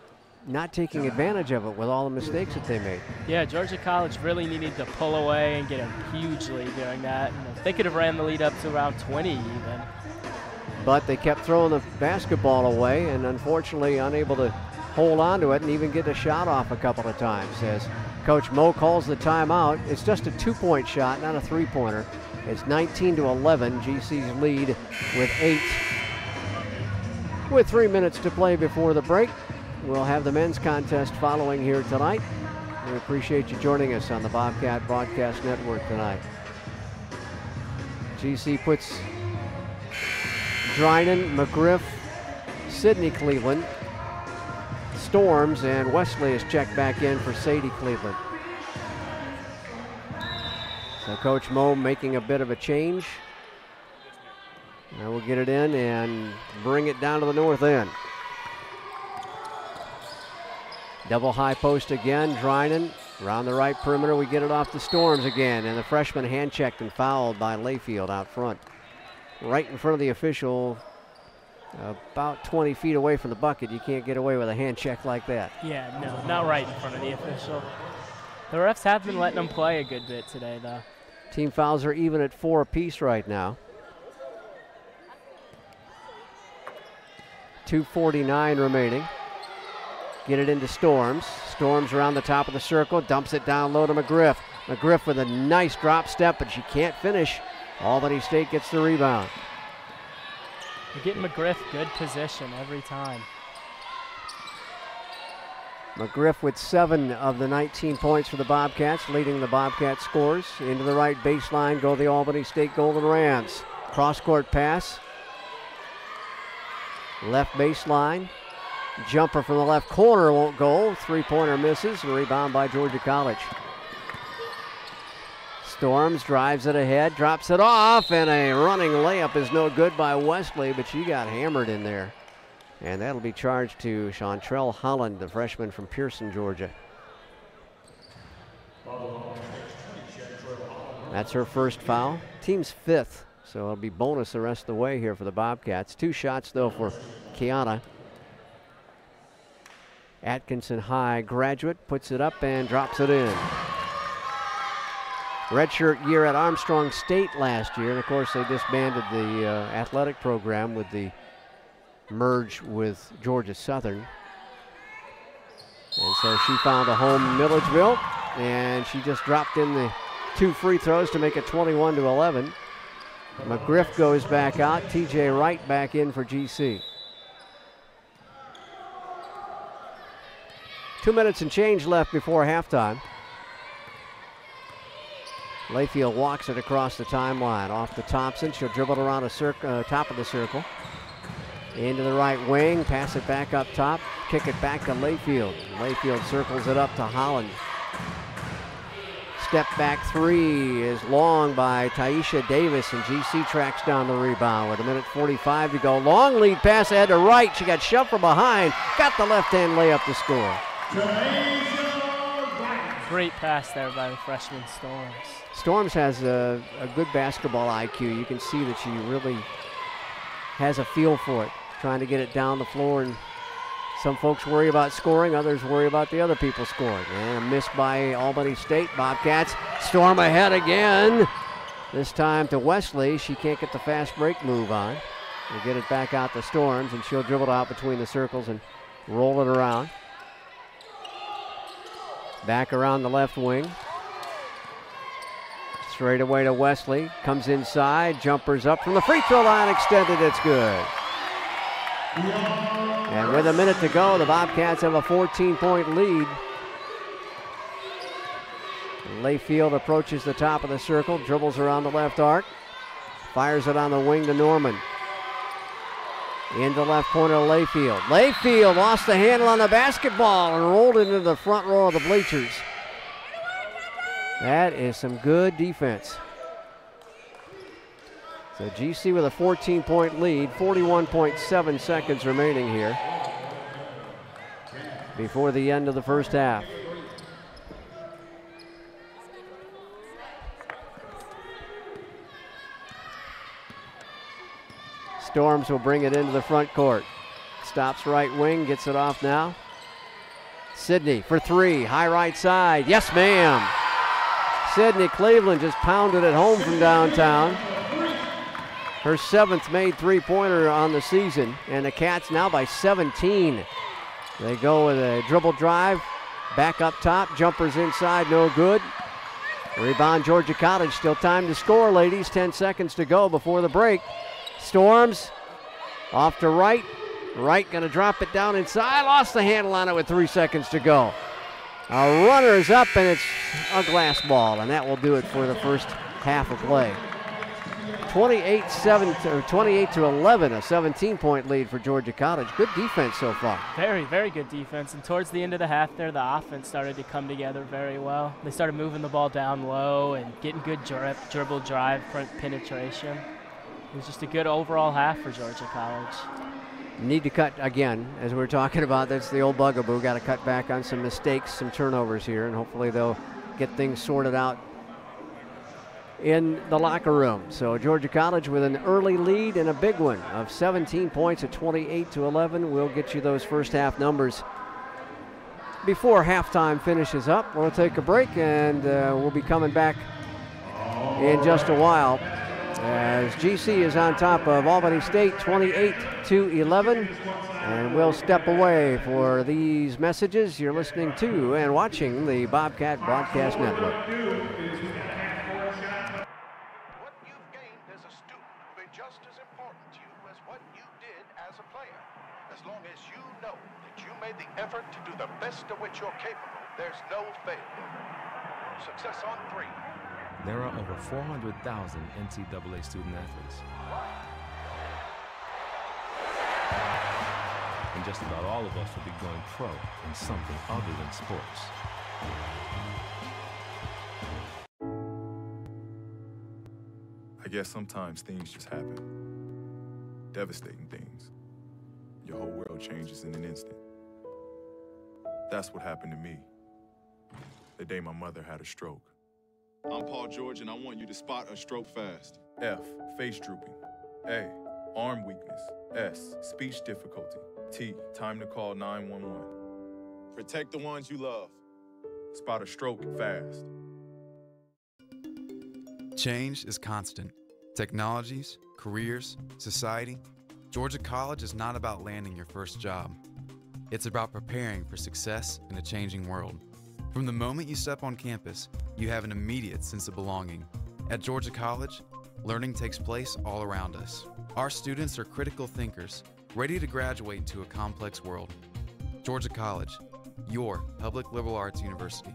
not taking advantage of it with all the mistakes that they made. Yeah, Georgia College really needed to pull away and get a huge lead during that. And they could have ran the lead up to around 20 even. But they kept throwing the basketball away and unfortunately unable to hold on to it and even get a shot off a couple of times as Coach Mo calls the timeout. It's just a 2-point shot, not a 3-pointer. It's 19-11, GC's lead with 8. With 3 minutes to play before the break, we'll have the men's contest following here tonight. We appreciate you joining us on the Bobcat Broadcast Network tonight. GC puts Drinan, McGriff, Sidney Cleveland, Storms, and Wesley is checked back in for Sadie Cleveland. So Coach Mo making a bit of a change. Now we'll get it in and bring it down to the north end. Double high post again, Drinan. Around the right perimeter, we get it off the Storms again, and the freshman hand-checked and fouled by Layfield out front. Right in front of the official, about 20 feet away from the bucket. You can't get away with a hand check like that. Yeah, no, not right in front of the official. The refs have been letting them play a good bit today, though. Team fouls are even at 4 apiece right now. 2:49 remaining. Get it into Storms. Storms around the top of the circle, dumps it down low to McGriff. McGriff with a nice drop step, but she can't finish. Albany State gets the rebound. You're getting McGriff good position every time. McGriff with 7 of the 19 points for the Bobcats, leading the Bobcat scores. Into the right baseline go the Albany State Golden Rams. Cross-court pass. Left baseline. Jumper from the left corner won't go. 3-pointer misses. Rebound by Georgia College. Storms drives it ahead, drops it off, and a running layup is no good by Wesley, but she got hammered in there. And that'll be charged to Chantrell Holland, the freshman from Pearson, Georgia. That's her first foul. Team's 5th, so it'll be bonus the rest of the way here for the Bobcats. 2 shots, though, for Kiana. Atkinson High graduate puts it up and drops it in. Redshirt year at Armstrong State last year, and of course they disbanded the athletic program with the merge with Georgia Southern. And so she found a home in Milledgeville, and she just dropped in the 2 free throws to make it 21-11. McGriff goes back out, TJ Wright back in for GC. 2 minutes and change left before halftime. Layfield walks it across the timeline. Off to Thompson. She'll dribble it around a top of the circle. Into the right wing. Pass it back up top. Kick it back to Layfield. Layfield circles it up to Holland. Step back 3 is long by Taisha Davis, and GC tracks down the rebound with 1:45 to go. Long lead pass ahead to Wright. She got shoved from behind. Got the left-hand layup to score. Great pass there by the freshman Storms. Storms has a good basketball IQ. You can see that she really has a feel for it, trying to get it down the floor. And some folks worry about scoring, others worry about the other people scoring. And a miss by Albany State. Bobcats storm ahead again. This time to Wesley. She can't get the fast break move on. We'll get it back out to Storms, and she'll dribble it out between the circles and roll it around. Back around the left wing. Straight away to Wesley. Comes inside. Jumpers up from the free throw line. Extended. It's good. And with a minute to go, the Bobcats have a 14-point lead. Layfield approaches the top of the circle. Dribbles around the left arc. Fires it on the wing to Norman. Into left corner to Layfield. Layfield lost the handle on the basketball and rolled it into the front row of the bleachers. That is some good defense. So GC with a 14-point lead, 41.7 seconds remaining here before the end of the first half. Storms will bring it into the front court. Stops right wing, gets it off now. Sydney for three, high right side. Yes, ma'am. Sydney Cleveland just pounded it home from downtown. Her 7th made three-pointer on the season, and the Cats now by 17. They go with a dribble drive, back up top, jumpers inside, no good. Rebound Georgia College, still time to score, ladies. 10 seconds to go before the break. Storms off to Wright. Wright gonna drop it down inside, lost the handle on it with 3 seconds to go. A runner is up, and it's a glass ball, and that will do it for the first half of play. 28 to 11, a 17-point lead for Georgia College. Good defense so far. Very, very good defense. And towards the end of the half there, the offense started to come together very well. They started moving the ball down low and getting good dribble drive, front penetration. It was just a good overall half for Georgia College. Need to cut again, as we were talking about. That's the old bugaboo. Got to cut back on some mistakes, some turnovers here, and hopefully they'll get things sorted out in the locker room. So Georgia College with an early lead and a big one of 17 points at 28 to 11. We'll get you those first half numbers before halftime finishes up. We'll take a break, and we'll be coming back in just a while as GC is on top of Albany State 28 to 11. And we'll step away for these messages. You're listening to and watching the Bobcat Broadcast Network. What you've gained as a student will be just as important to you as what you did as a player. As long as you know that you made the effort to do the best of which you're capable, there's no failure. Success on three. There are over 400,000 NCAA student athletes. And just about all of us will be going pro in something other than sports. I guess sometimes things just happen. Devastating things. Your whole world changes in an instant. That's what happened to me the day my mother had a stroke. I'm Paul George, and I want you to spot a stroke fast. F, face drooping. A, arm weakness. S, speech difficulty. T, time to call 911. Protect the ones you love. Spot a stroke fast. Change is constant. Technologies, careers, society. Georgia College is not about landing your first job. It's about preparing for success in a changing world. From the moment you step on campus, you have an immediate sense of belonging. At Georgia College, learning takes place all around us. Our students are critical thinkers, ready to graduate into a complex world. Georgia College, your public liberal arts university.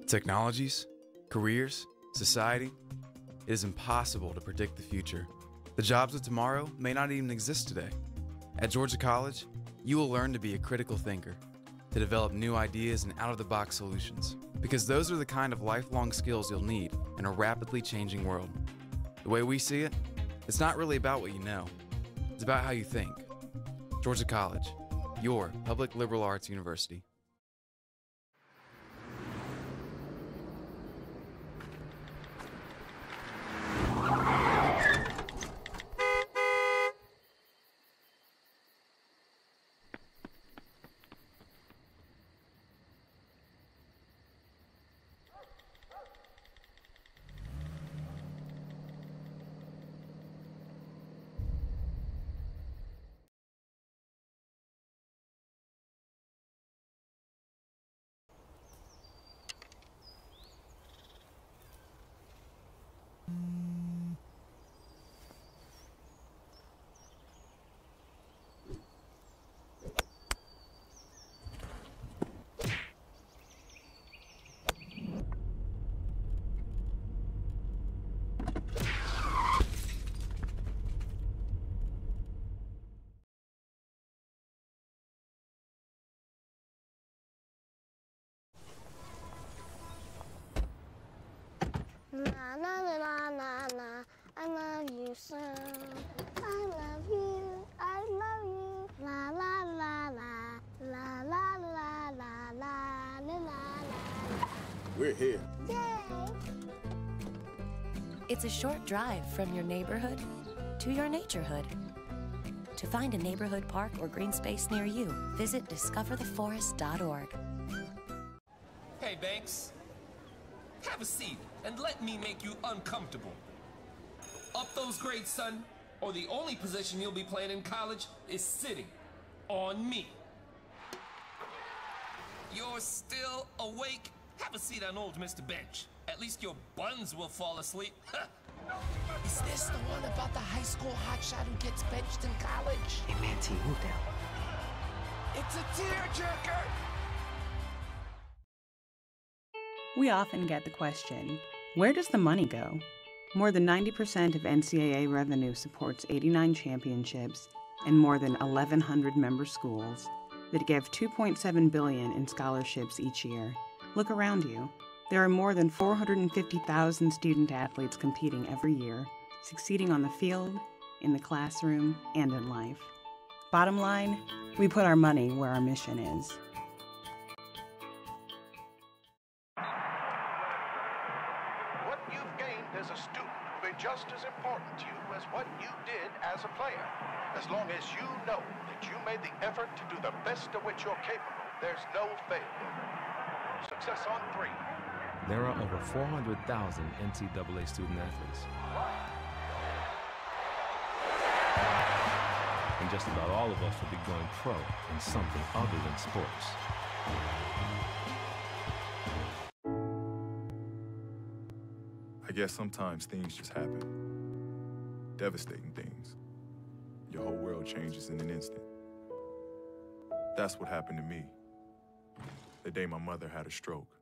Technologies, careers, society, it is impossible to predict the future. The jobs of tomorrow may not even exist today. At Georgia College, you will learn to be a critical thinker, to develop new ideas and out-of-the-box solutions, because those are the kind of lifelong skills you'll need in a rapidly changing world. The way we see it, it's not really about what you know, it's about how you think. Georgia College, your public liberal arts university. Na na na na na, I love you so. I love you, I love you. La la la la, la la la la la la la. We're here. Yay! It's a short drive from your neighborhood to your naturehood. To find a neighborhood park or green space near you, visit discovertheforest.org. Hey, Banks. Have a seat and let me make you uncomfortable. Up those grades, son, or the only position you'll be playing in college is sitting on me. You're still awake? Have a seat on old Mr. Bench. At least your buns will fall asleep. Is this the one about the high school hotshot who gets benched in college? Hey, man, T, move down. It's a tearjerker! We often get the question, where does the money go? More than 90% of NCAA revenue supports 89 championships and more than 1,100 member schools that give $2.7 billion in scholarships each year. Look around you. There are more than 450,000 student athletes competing every year, succeeding on the field, in the classroom, and in life. Bottom line, we put our money where our mission is. What you've gained as a student will be just as important to you as what you did as a player. As long as you know that you made the effort to do the best of which you're capable, there's no failure. Success on 3. There are over 400,000 NCAA student athletes. And just about all of us will be going pro in something other than sports. I guess sometimes things just happen. Devastating things. Your whole world changes in an instant. That's what happened to me. The day my mother had a stroke.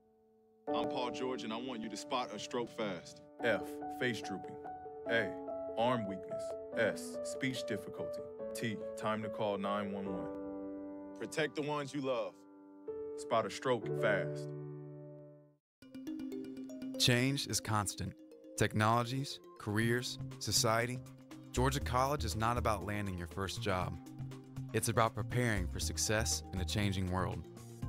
I'm Paul George, and I want you to spot a stroke fast. F, face drooping. A, arm weakness. S, speech difficulty. T, time to call 911. Protect the ones you love. Spot a stroke fast. Change is constant. Technologies, careers, society. Georgia College is not about landing your first job. It's about preparing for success in a changing world.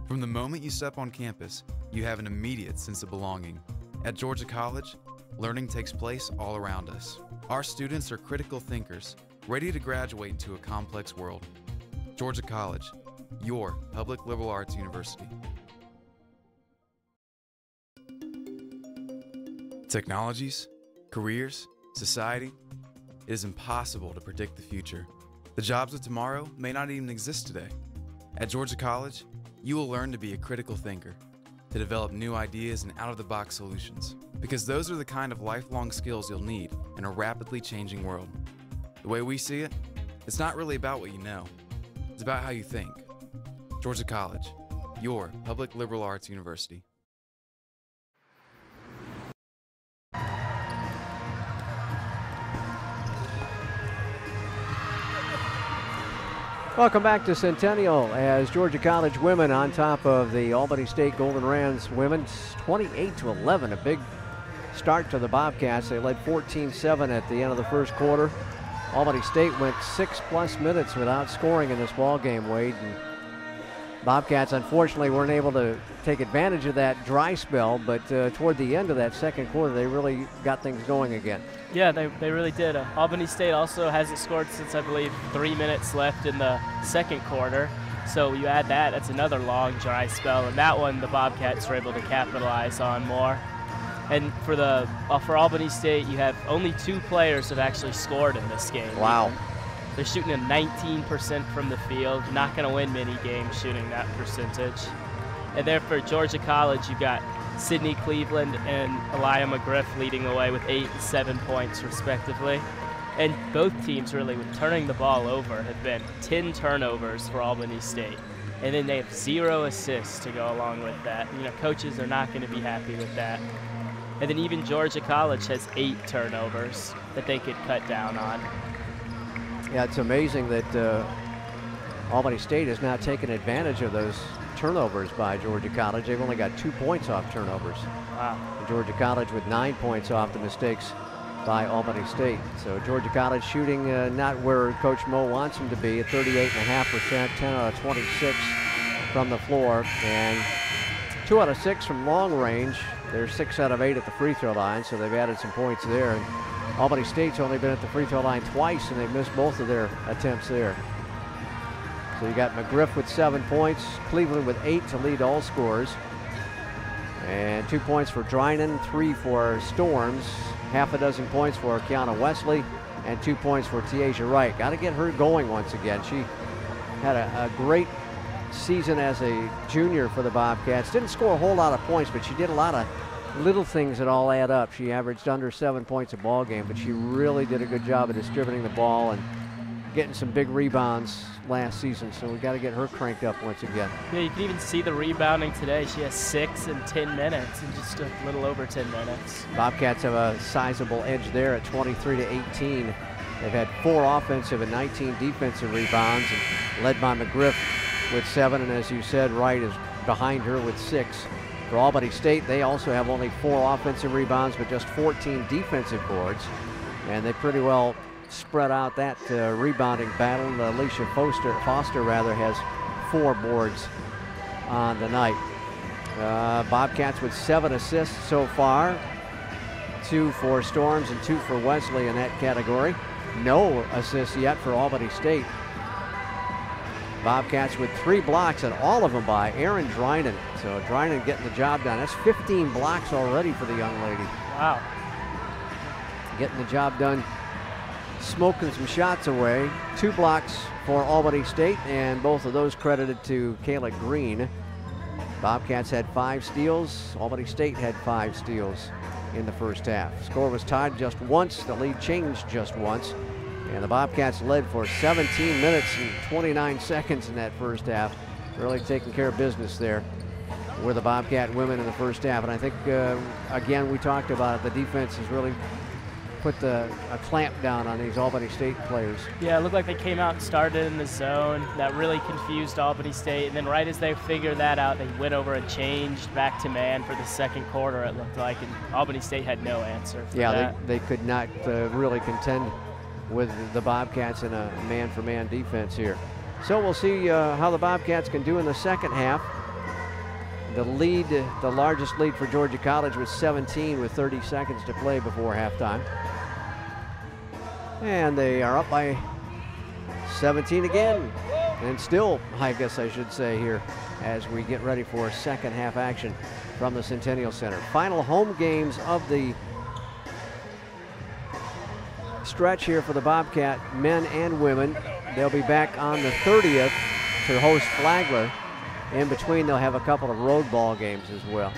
From the moment you step on campus, you have an immediate sense of belonging. At Georgia College, learning takes place all around us. Our students are critical thinkers, ready to graduate into a complex world. Georgia College, your public liberal arts university. Technologies, careers, society, it is impossible to predict the future. The jobs of tomorrow may not even exist today. At Georgia College, you will learn to be a critical thinker, to develop new ideas and out-of-the-box solutions, because those are the kind of lifelong skills you'll need in a rapidly changing world. The way we see it, it's not really about what you know, it's about how you think. Georgia College, your public liberal arts university. Welcome back to Centennial as Georgia College women on top of the Albany State Golden Rams women 28-11. A big start to the Bobcats. They led 14-7 at the end of the first quarter. Albany State went 6+ minutes without scoring in this ball game, Wade. And Bobcats unfortunately weren't able to take advantage of that dry spell, but toward the end of that second quarter they really got things going again. Yeah, they really did. Albany State also hasn't scored since, I believe, 3 minutes left in the second quarter. So you add that, that's another long dry spell, and that one the Bobcats were able to capitalize on more. And for Albany State, you have only 2 players that have actually scored in this game. Wow. They're shooting at 19% from the field. Not going to win many games shooting that percentage. And there for Georgia College, you've got Sydney Cleveland and Elia McGriff leading the way with 8 and 7 points respectively. And both teams really, with turning the ball over, have been 10 turnovers for Albany State. And then they have 0 assists to go along with that. You know, coaches are not going to be happy with that. And then even Georgia College has 8 turnovers that they could cut down on. Yeah, it's amazing that Albany State has not taken advantage of those turnovers by Georgia College. They've only got 2 points off turnovers. Wow. And Georgia College with 9 points off the mistakes by Albany State. So Georgia College shooting not where Coach Mo wants them to be at 38.5%, 10 out of 26 from the floor, and 2 out of 6 from long range. They're 6 out of 8 at the free throw line, so they've added some points there. And Albany State's only been at the free throw line twice, and they've missed both of their attempts there. So you got McGriff with 7 points, Cleveland with 8 to lead all scorers, and 2 points for Drinan, 3 for Storms, half a dozen points for Kiana Wesley, and 2 points for Tiaja Wright. Got to get her going once again. She had a great season as a junior for the Bobcats. Didn't score a whole lot of points, but she did a lot of little things that all add up. She averaged under 7 points a ball game, but she really did a good job of distributing the ball and getting some big rebounds last season, so we got to get her cranked up once again. Yeah, you can even see the rebounding today. She has 6 in 10 minutes in just a little over 10 minutes. Bobcats have a sizable edge there at 23-18. They've had 4 offensive and 19 defensive rebounds, and led by McGriff with 7, and as you said, Wright is behind her with 6. For Albany State, they also have only 4 offensive rebounds, but just 14 defensive boards, and they pretty well spread out that rebounding battle. Alicia Foster has 4 boards on the night. Bobcats with 7 assists so far, 2 for Storms and 2 for Wesley in that category. No assists yet for Albany State. Bobcats with 3 blocks, and all of them by Erin Drinan. So Drinan getting the job done. That's 15 blocks already for the young lady. Wow. Getting the job done, smoking some shots away. 2 blocks for Albany State, and both of those credited to Kayla Green. Bobcats had 5 steals. Albany State had 5 steals in the first half. Score was tied just once. The lead changed just once. And the Bobcats led for 17 minutes and 29 seconds in that first half. Really taking care of business there with the Bobcat women in the first half. And I think, again, we talked about it. The defense has really put a clamp down on these Albany State players. Yeah, it looked like they came out and started in the zone. That really confused Albany State. And then right as they figured that out, they went over and changed back to man for the second quarter, it looked like. And Albany State had no answer for that. They could not really contend with the Bobcats in a man-for-man defense here. So we'll see how the Bobcats can do in the second half. The lead, the largest lead for Georgia College was 17 with 30 seconds to play before halftime. And they are up by 17 again. And still, I guess I should say here, as we get ready for second half action from the Centennial Center. Final home games of the stretch here for the Bobcat men and women. They'll be back on the 30th to host Flagler. In between, they'll have a couple of road ball games as well.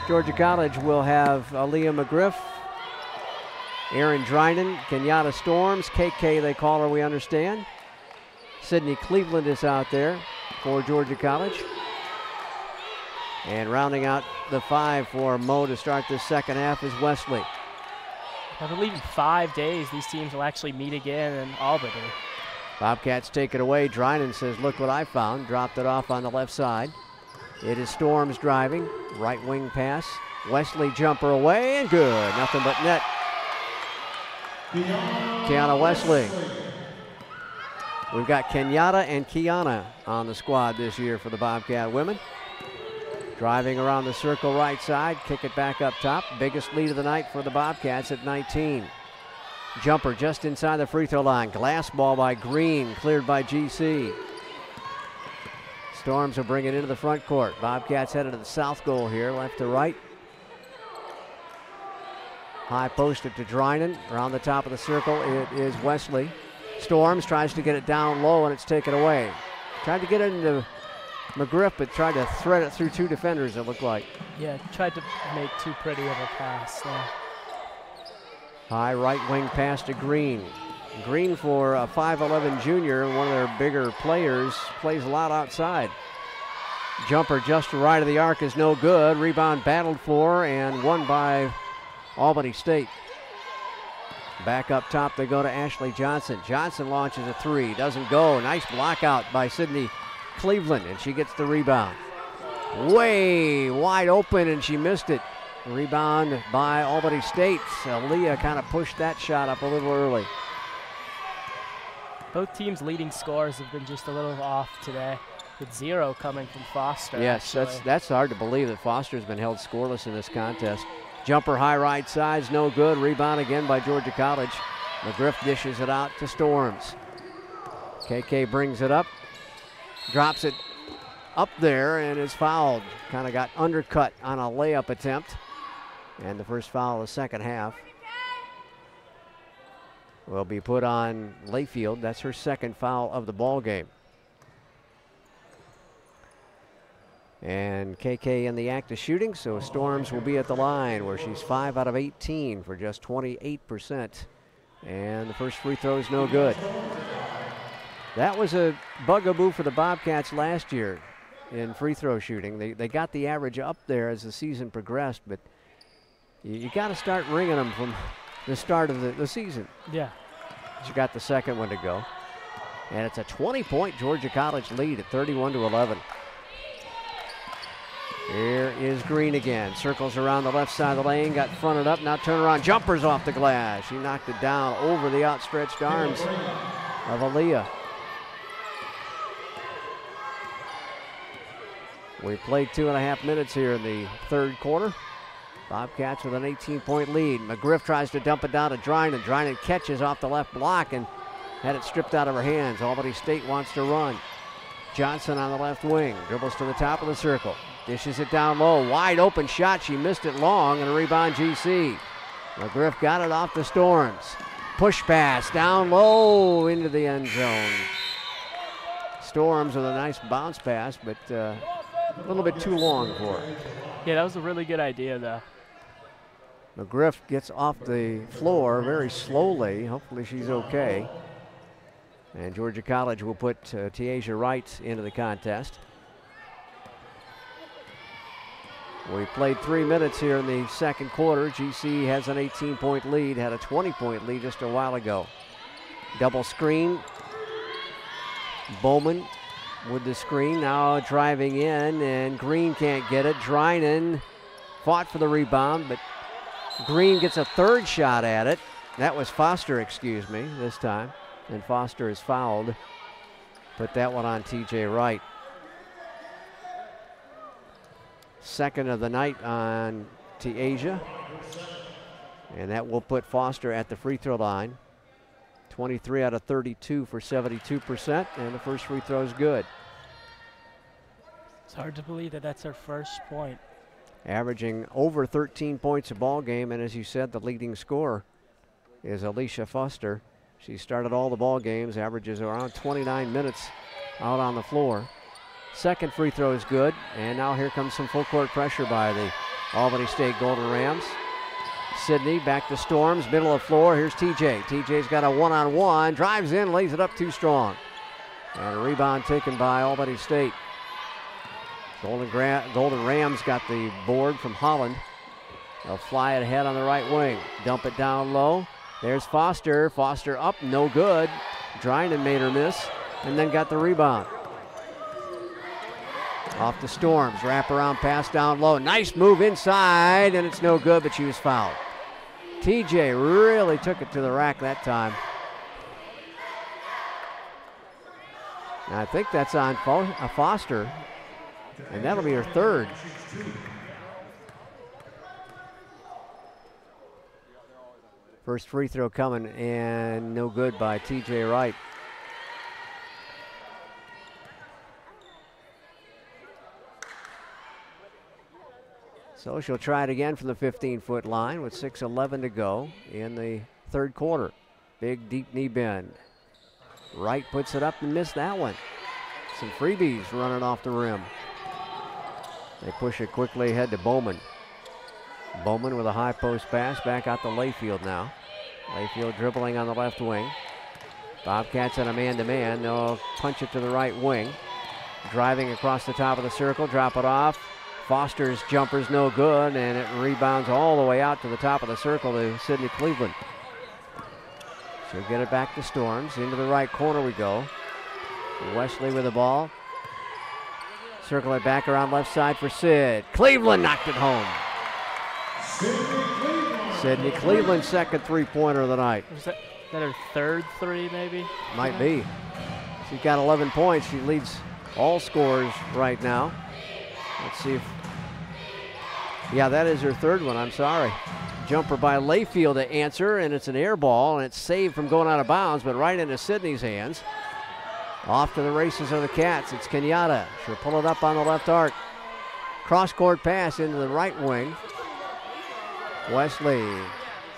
Georgia College will have Aaliyah McGriff, Erin Drinan, Kenyatta Storms, KK they call her, we understand. Sydney Cleveland is out there for Georgia College. And rounding out the 5 for Mo to start this second half is Wesley. I believe in 5 days these teams will actually meet again in Albany. Bobcats take it away. Drynan says, look what I found. Dropped it off on the left side. It is Storms driving. Right wing pass. Wesley jumper away and good. Nothing but net. Kiana Wesley. We've got Kenyatta and Kiana on the squad this year for the Bobcat women. Driving around the circle right side. Kick it back up top. Biggest lead of the night for the Bobcats at 19. Jumper just inside the free throw line. Glass ball by Green, cleared by GC. Storms will bring it into the front court. Bobcats headed to the south goal here, left to right. High posted to Drynan. Around the top of the circle, it is Wesley. Storms tries to get it down low, and it's taken away. Tried to get it into McGriff, but tried to thread it through 2 defenders, it looked like. Yeah, tried to make too pretty of a pass there. High right wing pass to Green. Green, for a 5'11 junior, one of their bigger players, plays a lot outside. Jumper just right of the arc is no good. Rebound battled for and won by Albany State. Back up top they go to Ashley Johnson. Johnson launches a 3, doesn't go. Nice block out by Sydney Cleveland, and she gets the rebound. Way wide open, and she missed it. Rebound by Albany State. Aaliyah kind of pushed that shot up a little early. Both teams' leading scores have been just a little off today, with 0 coming from Foster. Yes, that's hard to believe that Foster's been held scoreless in this contest. Jumper high right side's no good. Rebound again by Georgia College. McGriff dishes it out to Storms. KK brings it up, drops it up there, and is fouled. Kind of got undercut on a layup attempt. And the first foul of the second half will be put on Layfield. That's her second foul of the ball game. And KK in the act of shooting, so Storms will be at the line where she's 5 out of 18 for just 28%. And the first free throw is no good. That was a bugaboo for the Bobcats last year in free throw shooting. They got the average up there as the season progressed, but you got to start ringing them from the start of the season. Yeah. She got the second one to go. And it's a 20-point Georgia College lead at 31-11. Here is Green again. Circles around the left side of the lane, got fronted up, now turn around, jumpers off the glass. She knocked it down over the outstretched arms of Aaliyah. We played 2.5 minutes here in the third quarter. Bobcats with an 18-point lead. McGriff tries to dump it down to Drynan. Drynan catches off the left block and had it stripped out of her hands. Albany State wants to run. Johnson on the left wing, dribbles to the top of the circle. Dishes it down low, wide open shot. She missed it long, and a rebound GC. McGriff got it off the Storms. Push pass down low into the end zone. Storms with a nice bounce pass, but a little bit too long for her. Yeah, that was a really good idea, though. McGriff gets off the floor very slowly. Hopefully she's okay. And Georgia College will put Tiaja Wright into the contest. We played 3 minutes here in the second quarter. GC has an 18-point lead, had a 20-point lead just a while ago. Double screen. Bowman with the screen, now driving in, and Green can't get it. Drynan fought for the rebound, but Green gets a third shot at it. That was Foster, excuse me, this time. And Foster is fouled. Put that one on TJ Wright. Second of the night on Tiaja. And that will put Foster at the free throw line. 23 out of 32 for 72%, and the first free throw is good. It's hard to believe that that's her first point. Averaging over 13 points a ball game, and as you said, the leading scorer is Alicia Foster. She started all the ball games, averages around 29 minutes out on the floor. Second free throw is good, and now here comes some full court pressure by the Albany State Golden Rams. Sydney back to Storms, middle of the floor. Here's TJ. TJ's got a one-on-one, drives in, lays it up too strong. And a rebound taken by Albany State. Golden Rams got the board from Holland. They'll fly it ahead on the right wing. Dump it down low. There's Foster. Foster up, no good. Drinan made her miss and then got the rebound. Off the Storms. Wraparound pass down low. Nice move inside, and it's no good, but she was fouled. TJ really took it to the rack that time. And I think that's on Foster, and that'll be her third. First free throw coming, and no good by TJ Wright. So she'll try it again from the 15-foot line with 6:11 to go in the third quarter. Big deep knee bend. Wright puts it up and missed that one. Some freebies running off the rim. They push it quickly ahead to Bowman. Bowman with a high post pass back out to Layfield now. Layfield dribbling on the left wing. Bobcats in a man-to-man. They'll punch it to the right wing. Driving across the top of the circle, drop it off. Foster's jumper's no good, and it rebounds all the way out to the top of the circle to Sydney Cleveland. She'll get it back to Storms. Into the right corner we go. Wesley with the ball. Circle it back around left side for Sid. Cleveland knocked it home. Sydney Cleveland's second three-pointer of the night. Was that her third three, maybe? Might be. She's got 11 points. She leads all scorers right now. Let's see if... Yeah, that is her third one. I'm sorry. Jumper by Layfield to answer, and it's an air ball, and it's saved from going out of bounds, but right into Sydney's hands. Off to the races are the Cats. It's Kenyatta. She'll pull it up on the left arc. Cross-court pass into the right wing. Wesley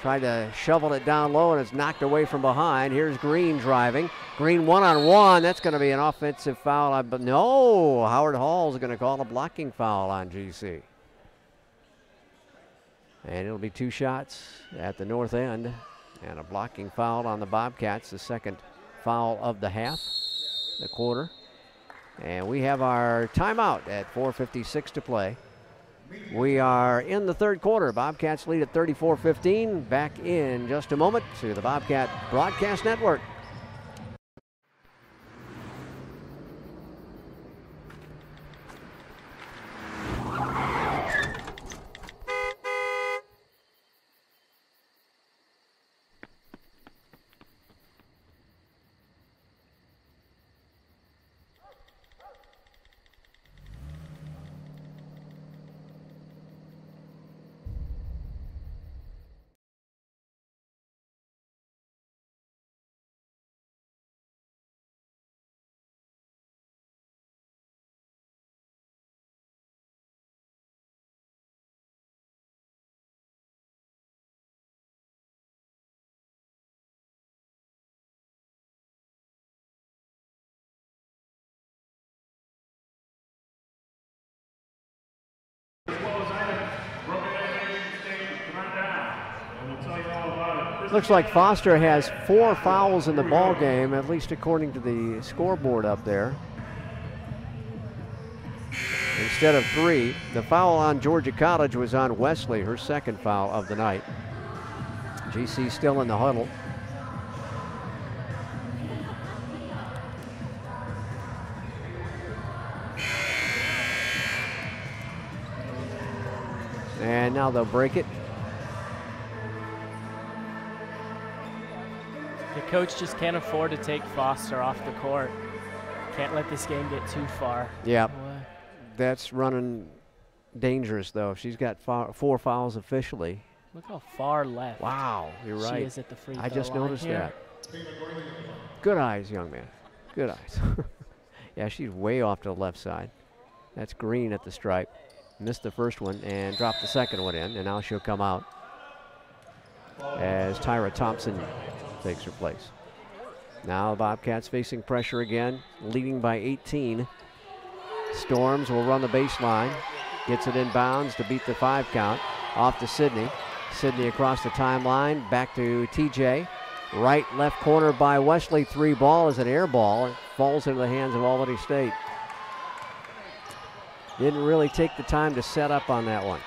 tried to shovel it down low, and it's knocked away from behind. Here's Green driving. Green one-on-one. That's going to be an offensive foul. But no, Howard Hall's going to call a blocking foul on GC. And it'll be two shots at the north end, and a blocking foul on the Bobcats, the second foul of the half, the quarter. And we have our timeout at 4:56 to play. We are in the third quarter. Bobcats lead at 34-15. Back in just a moment to the Bobcat Broadcast Network. Looks like Foster has 4 fouls in the ball game, at least according to the scoreboard up there. Instead of 3. The foul on Georgia College was on Wesley, her second foul of the night. GC still in the huddle. And now they'll break it. The coach just can't afford to take Foster off the court. Can't let this game get too far. Yeah, that's running dangerous, though. She's got 4 fouls officially. Look how far left. Wow, you're right. She is at the free throw I just line noticed here. that. Good eyes, young man. Good eyes. Yeah, she's way off to the left side. That's Green at the stripe. Missed the first one and dropped the second one in, and now she'll come out as Tyra Thompson takes her place. Now Bobcats facing pressure again, leading by 18. Storms will run the baseline, gets it inbounds to beat the 5 count. Off to Sydney. Sydney across the timeline, back to TJ. Right left corner by Wesley. 3 ball is an air ball. It falls into the hands of Albany State. Didn't really take the time to set up on that one.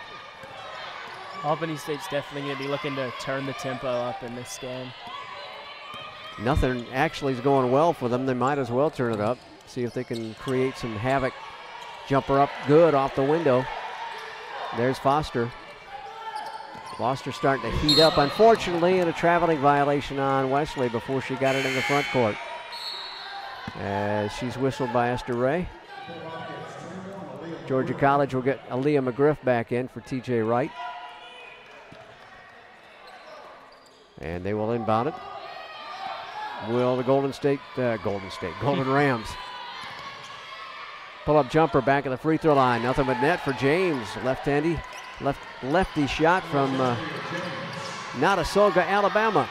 Albany State's definitely going to be looking to turn the tempo up in this game. Nothing actually is going well for them. They might as well turn it up. See if they can create some havoc. Jumper up good off the window. There's Foster. Foster starting to heat up, unfortunately, and a traveling violation on Wesley before she got it in the front court. As she's whistled by Esther Ray. Georgia College will get Aaliyah McGriff back in for TJ Wright. And they will inbound it. Will the Golden Rams. Pull-up jumper back at the free throw line. Nothing but net for James. Lefty shot from Notasulga, Alabama.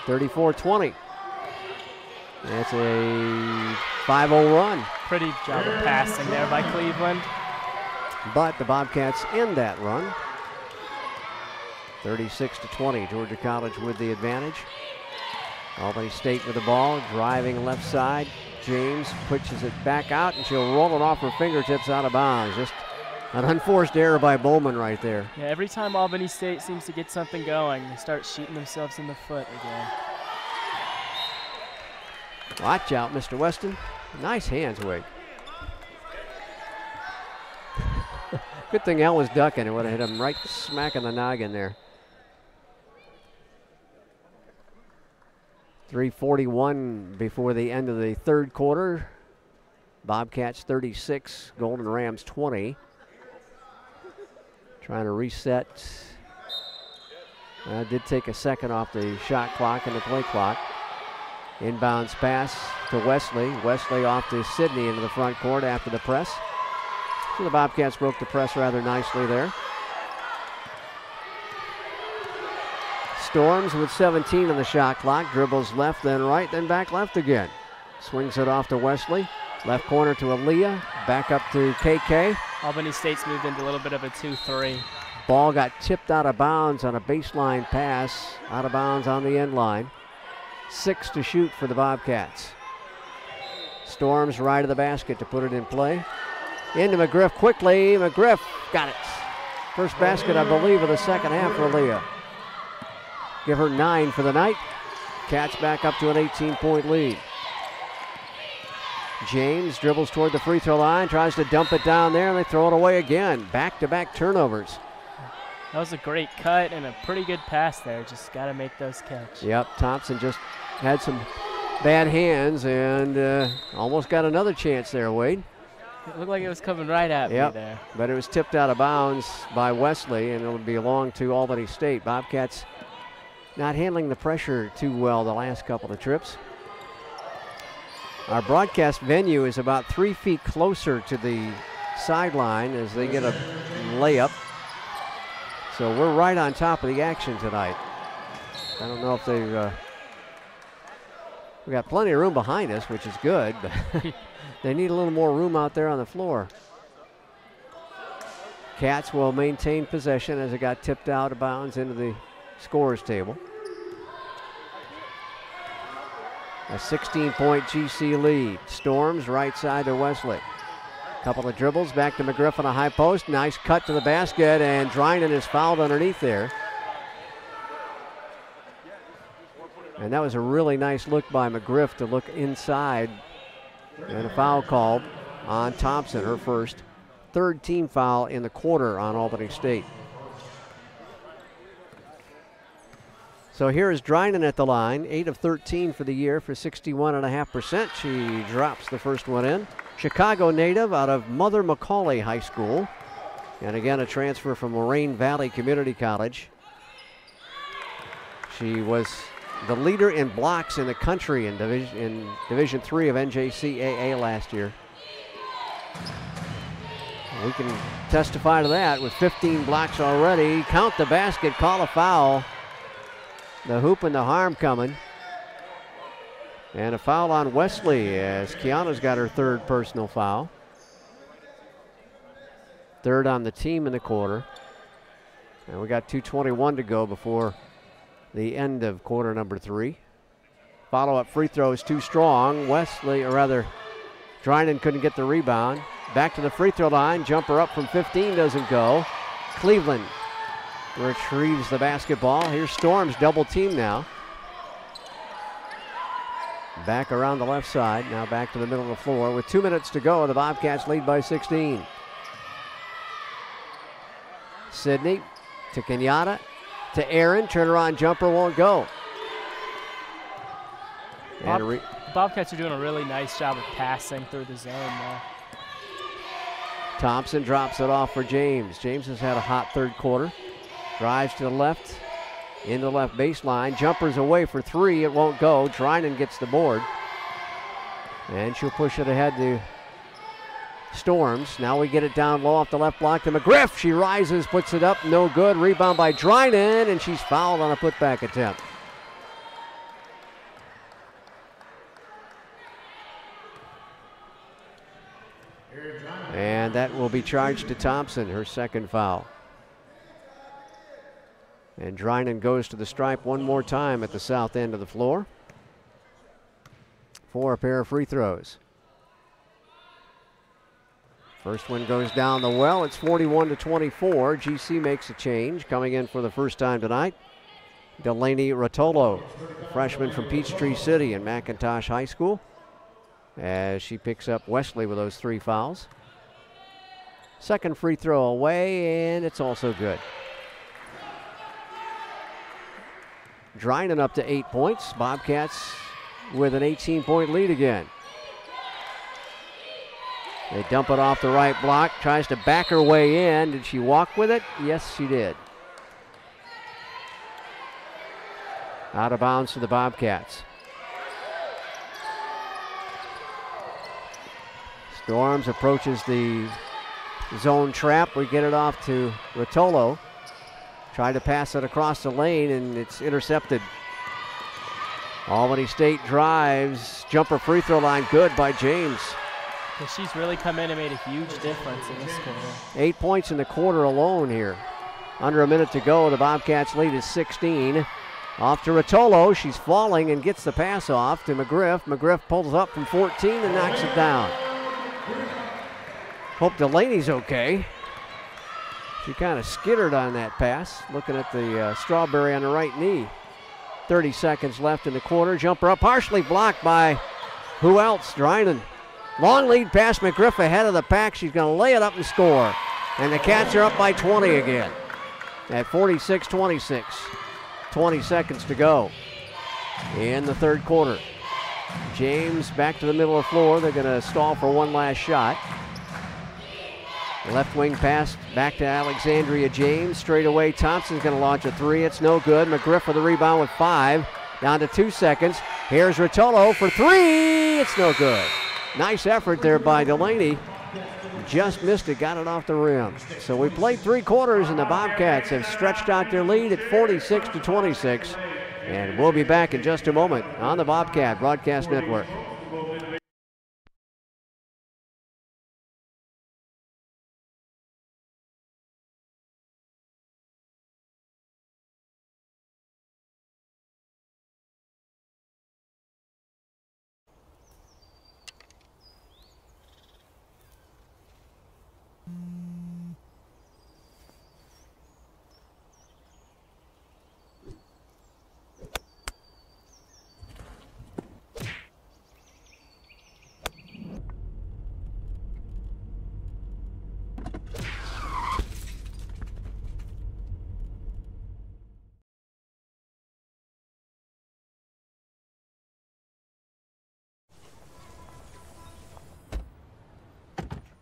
34-20. That's a 5-0 run. Pretty job of passing there by Cleveland. But the Bobcats end that run. 36-20. Georgia College with the advantage. Albany State with the ball, driving left side. James pushes it back out, and she'll roll it off her fingertips out of bounds. Just an unforced error by Bowman right there. Yeah, every time Albany State seems to get something going, they start shooting themselves in the foot again. Watch out, Mr. Weston. Nice hands, Wade. Good thing Al was ducking. It would have hit him right smack in the noggin there. 3:41 before the end of the third quarter. Bobcats 36, Golden Rams 20. Trying to reset. Did take a second off the shot clock and the play clock. Inbounds pass to Wesley. Wesley off to Sydney into the front court after the press. So the Bobcats broke the press rather nicely there. Storms with 17 on the shot clock. Dribbles left, then right, then back left again. Swings it off to Wesley. Left corner to Aaliyah. Back up to KK. Albany State's moved into a little bit of a 2-3. Ball got tipped out of bounds on a baseline pass. Out of bounds on the end line. 6 to shoot for the Bobcats. Storms right of the basket to put it in play. Into McGriff quickly. McGriff got it. First basket, I believe, of the second half for Aaliyah. Give her 9 for the night. Cats back up to an 18-point lead. James dribbles toward the free throw line, tries to dump it down there, and they throw it away again. Back-to-back turnovers. That was a great cut and a pretty good pass there. Just got to make those catch. Yep, Thompson just had some bad hands and almost got another chance there, Wade. It looked like it was coming right at me there. But it was tipped out of bounds by Wesley, and it'll belong to Albany State. Bobcats not handling the pressure too well the last couple of trips. Our broadcast venue is about 3 feet closer to the sideline as they get a layup. So we're right on top of the action tonight. I don't know if they've... we got plenty of room behind us, which is good, but they need a little more room out there on the floor. Cats will maintain possession as it got tipped out of bounds into the scorer's table. A 16-point GC lead. Storms right side to Wesley. Couple of dribbles back to McGriff on a high post. Nice cut to the basket, and Drynan is fouled underneath there. And that was a really nice look by McGriff to look inside. And a foul called on Thompson, her first. Third team foul in the quarter on Albany State. So here is Drynan at the line, 8 of 13 for the year for 61.5%. She drops the first one in. Chicago native out of Mother McCauley High School. And again, a transfer from Moraine Valley Community College. She was the leader in blocks in the country in Division III of NJCAA last year. We can testify to that with 15 blocks already. Count the basket, call a foul. The hoop and the harm coming. And a foul on Wesley as Kiana's got her third personal foul. Third on the team in the quarter. And we got 2:21 to go before the end of quarter number 3. Follow-up free throw is too strong. Wesley, or rather, Drinan couldn't get the rebound. Back to the free throw line. Jumper up from 15 doesn't go. Cleveland retrieves the basketball. Here's Storms double team now. Back around the left side. Now back to the middle of the floor. With 2 minutes to go, the Bobcats lead by 16. Sidney to Kenyatta to Aaron. Turnaround jumper won't go. Bobcats are doing a really nice job of passing through the zone now. Thompson drops it off for James. James has had a hot third quarter. Drives to the left, in the left baseline. Jumpers away for 3. It won't go. Drinan gets the board. And she'll push it ahead to Storms. Now we get it down low off the left block to McGriff. She rises, puts it up, no good. Rebound by Drinan, and she's fouled on a putback attempt. And that will be charged to Thompson, her second foul. And Drinan goes to the stripe one more time at the south end of the floor for a pair of free throws. First one goes down the well. It's 41-24. GC makes a change. Coming in for the first time tonight, Delaney Rotolo, freshman from Peachtree City in McIntosh High School, as she picks up Wesley with those 3 fouls. Second free throw away, and it's also good. Drinan up to 8 points. Bobcats with an 18-point lead again. They dump it off the right block. Tries to back her way in. Did she walk with it? Yes, she did. Out of bounds to the Bobcats. Storms approaches the zone trap. We get it off to Rotolo. Tried to pass it across the lane, and it's intercepted. Albany State drives. Jumper free throw line good by James. She's really come in and made a huge difference in this quarter. 8 points in the quarter alone here. Under a minute to go, the Bobcats lead is 16. Off to Rotolo. She's falling and gets the pass off to McGriff. McGriff pulls up from 14 and knocks it down. Hope Delaney's okay. She kind of skittered on that pass, looking at the strawberry on the right knee. 30 seconds left in the quarter. Jumper up, partially blocked by who else? Drinan. Long lead pass, McGriff ahead of the pack. She's going to lay it up and score. And the Cats are up by 20 again at 46-26. 20 seconds to go in the third quarter. James back to the middle of the floor. They're going to stall for one last shot. Left wing pass back to Alexandria James. Straight away, Thompson's going to launch a 3. It's no good. McGriff for the rebound with 5. Down to 2 seconds. Here's Rotolo for 3. It's no good. Nice effort there by Delaney. Just missed it, got it off the rim. So we played 3 quarters, and the Bobcats have stretched out their lead at 46-26. And we'll be back in just a moment on the Bobcat Broadcast Network.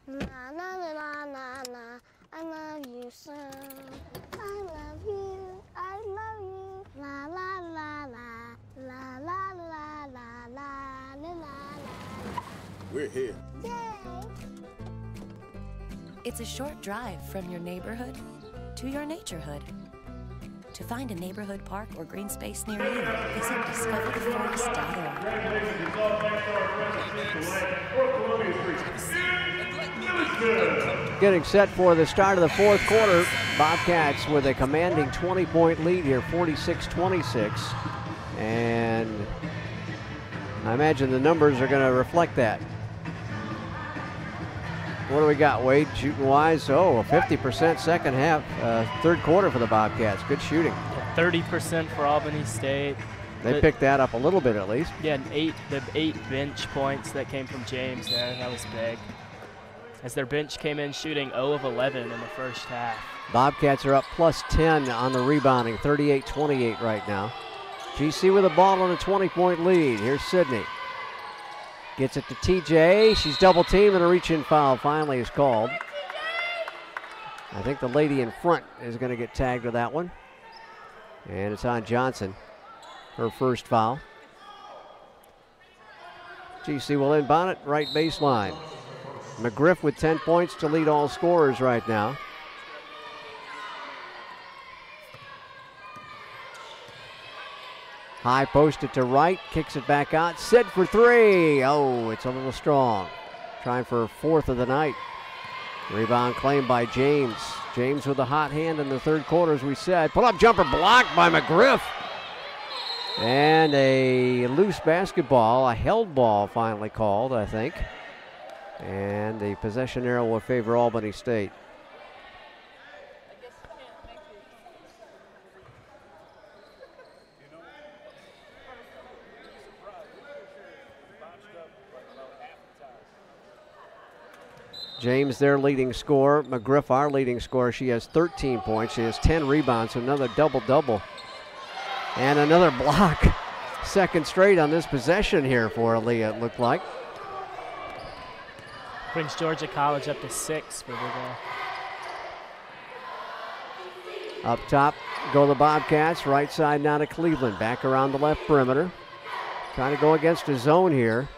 Na na na na na na, I love you so. I love you, I love you. La la la la, la la la la la la la. We're here. Yay! It's a short drive from your neighborhood to your naturehood. To find a neighborhood park or green space near you, visit discovertheforest.org. Have a seat and let me make you uncomfortable. getting set for the start of the fourth quarter. Bobcats with a commanding 20-point lead here, 46-26. And I imagine the numbers are going to reflect that. What do we got, Wade, shooting-wise? Oh, a 50% second half, third quarter for the Bobcats. Good shooting. 30% for Albany State. They picked that up a little bit at least. Yeah, the eight bench points that came from James there. That was big. As their bench came in shooting 0 of 11 in the first half. Bobcats are up plus 10 on the rebounding, 38-28 right now. GC with the ball on a 20-point lead. Here's Sydney. Gets it to TJ. She's double teamed and a reach-in foul finally is called. I think the lady in front is going to get tagged with that one. And it's on Johnson, her first foul. GC will inbound it, right baseline. McGriff with 10 points to lead all scorers right now. High posted to right, kicks it back out. Sid for three. Oh, it's a little strong. Trying for a fourth of the night. Rebound claimed by James. James with a hot hand in the third quarter, as we said. Pull-up jumper blocked by McGriff. And a loose basketball, a held ball finally called, I think. And the possession arrow will favor Albany State. James, their leading scorer. McGriff, our leading scorer. She has 13 points. She has 10 rebounds, so another double-double. And another block. Second straight on this possession here for Aaliyah, it looked like. Brings Georgia College up to 6 for the day. Up top go the Bobcats. Right side now to Cleveland. Back around the left perimeter. Trying to go against a zone here.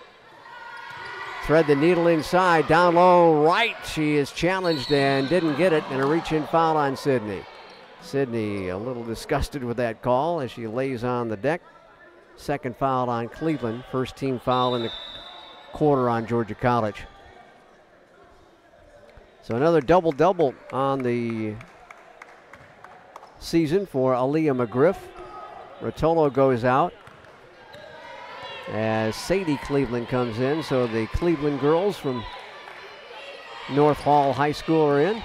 Thread the needle inside, down low, right. She is challenged and didn't get it, and a reach-in foul on Sydney. Sydney a little disgusted with that call as she lays on the deck. Second foul on Cleveland. First team foul in the quarter on Georgia College. So another double-double on the season for Aaliyah McGriff. Rotolo goes out as Sadie Cleveland comes in. So the Cleveland girls from North Hall High School are in.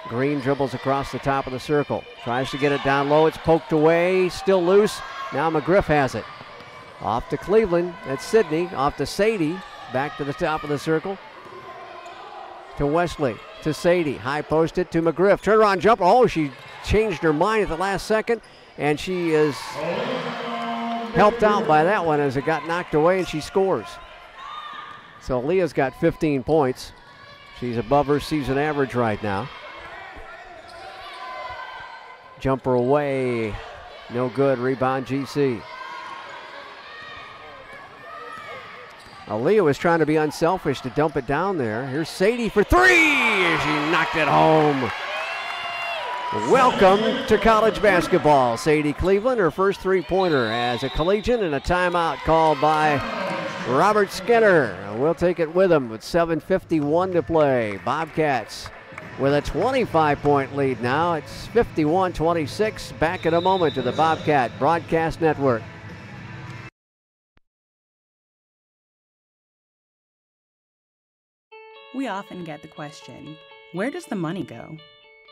Green dribbles across the top of the circle. Tries to get it down low. It's poked away. Still loose. Now McGriff has it. Off to Cleveland. That's Sydney. Off to Sadie. Back to the top of the circle. To Wesley. To Sadie. High posted to McGriff. Turnaround jumper. Oh, she changed her mind at the last second. And she is helped out by that one as it got knocked away, and she scores. So Leah's got 15 points. She's above her season average right now. Jumper away. No good. Rebound GC. Aaliyah was trying to be unselfish to dump it down there. Here's Sadie for three. She knocked it home. Welcome to college basketball. Sadie Cleveland, her first three-pointer as a collegiate, and a timeout called by Robert Skinner. We'll take it with him with 7:51 to play. Bobcats with a 25-point lead now. It's 51-26. Back in a moment to the Bobcat Broadcast Network. We often get the question, where does the money go?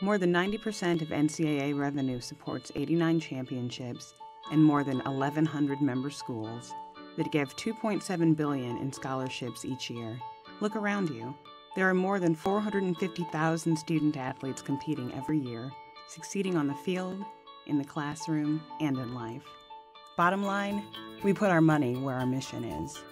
More than 90% of NCAA revenue supports 89 championships and more than 1,100 member schools that give $2.7 billion in scholarships each year. Look around you. There are more than 450,000 student athletes competing every year, succeeding on the field, in the classroom, and in life. Bottom line, we put our money where our mission is.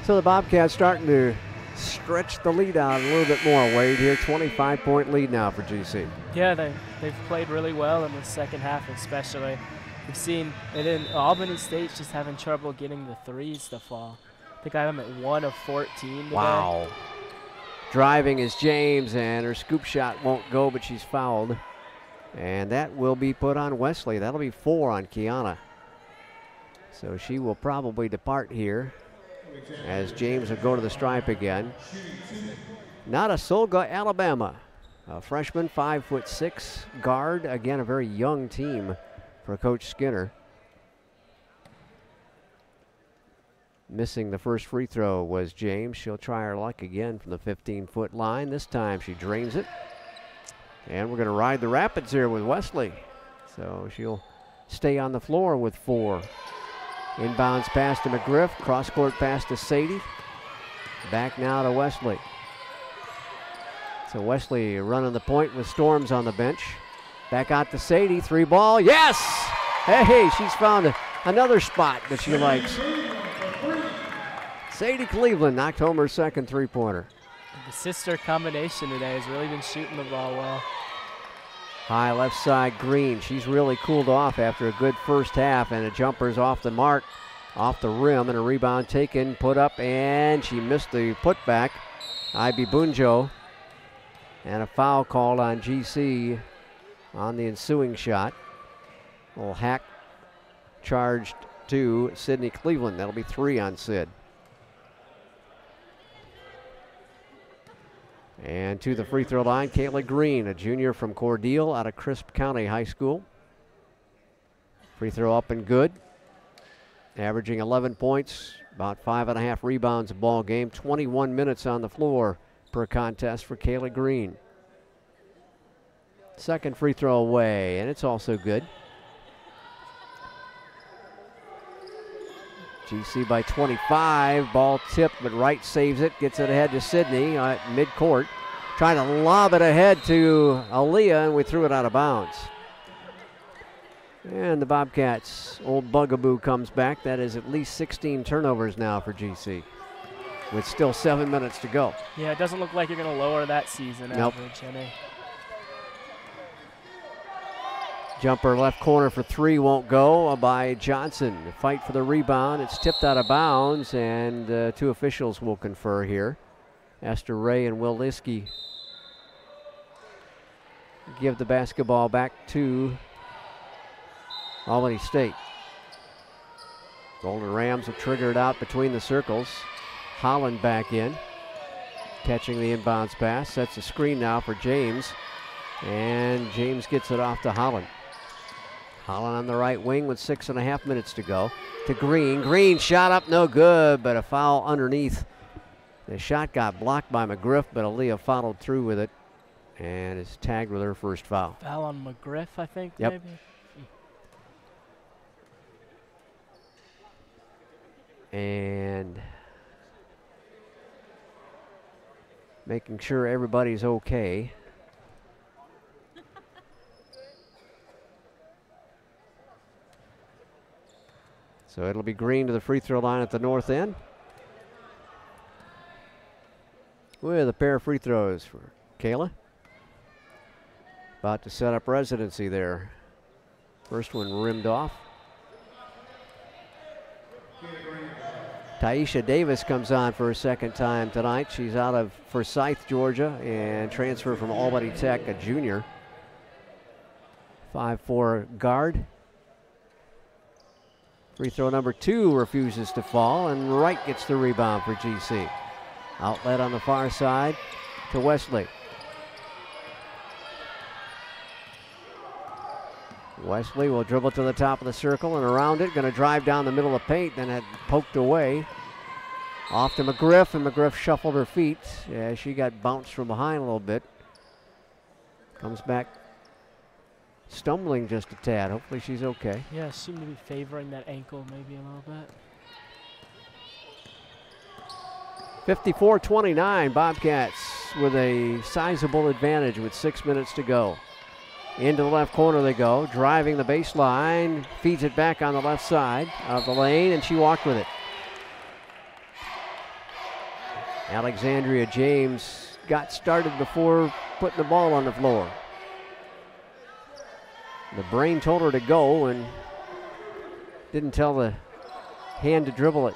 So the Bobcats starting to stretch the lead out a little bit more, Wade, here. 25-point lead now for GC. Yeah, they've played really well in the second half especially. We've seen it in Albany State's just having trouble getting the threes to fall. I think I am at 1 of 14 today. Wow. Driving is James, and her scoop shot won't go, but she's fouled. And that will be put on Wesley. That'll be 4 on Kiana. So she will probably depart here as James will go to the stripe again. Notasulga, Alabama. A freshman, 5'6" guard. Again, a very young team for Coach Skinner. Missing the first free throw was James. She'll try her luck again from the 15-foot line. This time she drains it. And we're going to ride the Rapids here with Wesley. So she'll stay on the floor with 4. Inbounds pass to McGriff. Cross-court pass to Sadie. Back now to Wesley. So Wesley running the point with Storms on the bench. Back out to Sadie. 3 ball. Yes! Hey, she's found another spot that she likes. Sadie Cleveland knocked home her second three-pointer. The sister combination today has really been shooting the ball well. High left side, Green. She's really cooled off after a good first half, and a jumper's off the mark, off the rim, and a rebound taken, put up, and she missed the putback. Ivy Bunjo, and a foul called on GC on the ensuing shot. A little hack charged to Sydney Cleveland. That'll be 3 on Sid. And to the free throw line, Kayla Green, a junior from Cordele out of Crisp County High School. Free throw up and good. Averaging 11 points, about 5.5 rebounds a ball game. 21 minutes on the floor per contest for Kayla Green. Second free throw away, and it's also good. GC by 25, ball tipped, but Wright saves it, gets it ahead to Sydney at midcourt. Trying to lob it ahead to Aaliyah, and we threw it out of bounds. And the Bobcats' old bugaboo comes back. That is at least 16 turnovers now for GC, with still 7 minutes to go. Yeah, it doesn't look like you're going to lower that season average any. Jumper left corner for 3 won't go by Johnson. Fight for the rebound. It's tipped out of bounds, and 2 officials will confer here. Esther Ray and Will Liskey give the basketball back to Albany State. Golden Rams will trigger it out between the circles. Holland back in, catching the inbounds pass. Sets a screen now for James, and James gets it off to Holland. Holland on the right wing with 6.5 minutes to go. To Green. Green shot up, no good, but a foul underneath. The shot got blocked by McGriff, but Aaliyah followed through with it and is tagged with her first foul. Foul on McGriff, I think, yep. Maybe? And making sure everybody's okay. So it'll be Green to the free throw line at the north end, with a pair of free throws for Kayla. About to set up residency there. First one rimmed off. Taisha Davis comes on for a second time tonight. She's out of Forsyth, Georgia, and transferred from Albany Tech, a junior. 5'4" guard. Free throw number 2 refuses to fall, and Wright gets the rebound for GC. Outlet on the far side to Wesley. Wesley will dribble to the top of the circle and around it. Going to drive down the middle of the paint, then it poked away. Off to McGriff, and McGriff shuffled her feet. Yeah, she got bounced from behind a little bit. Comes back stumbling just a tad. Hopefully she's okay. Yeah, seemed to be favoring that ankle maybe a little bit. 54-29, Bobcats with a sizable advantage with 6 minutes to go. Into the left corner they go, driving the baseline, feeds it back on the left side of the lane, and she walked with it. Alexandria James got started before putting the ball on the floor. The brain told her to go and didn't tell the hand to dribble it.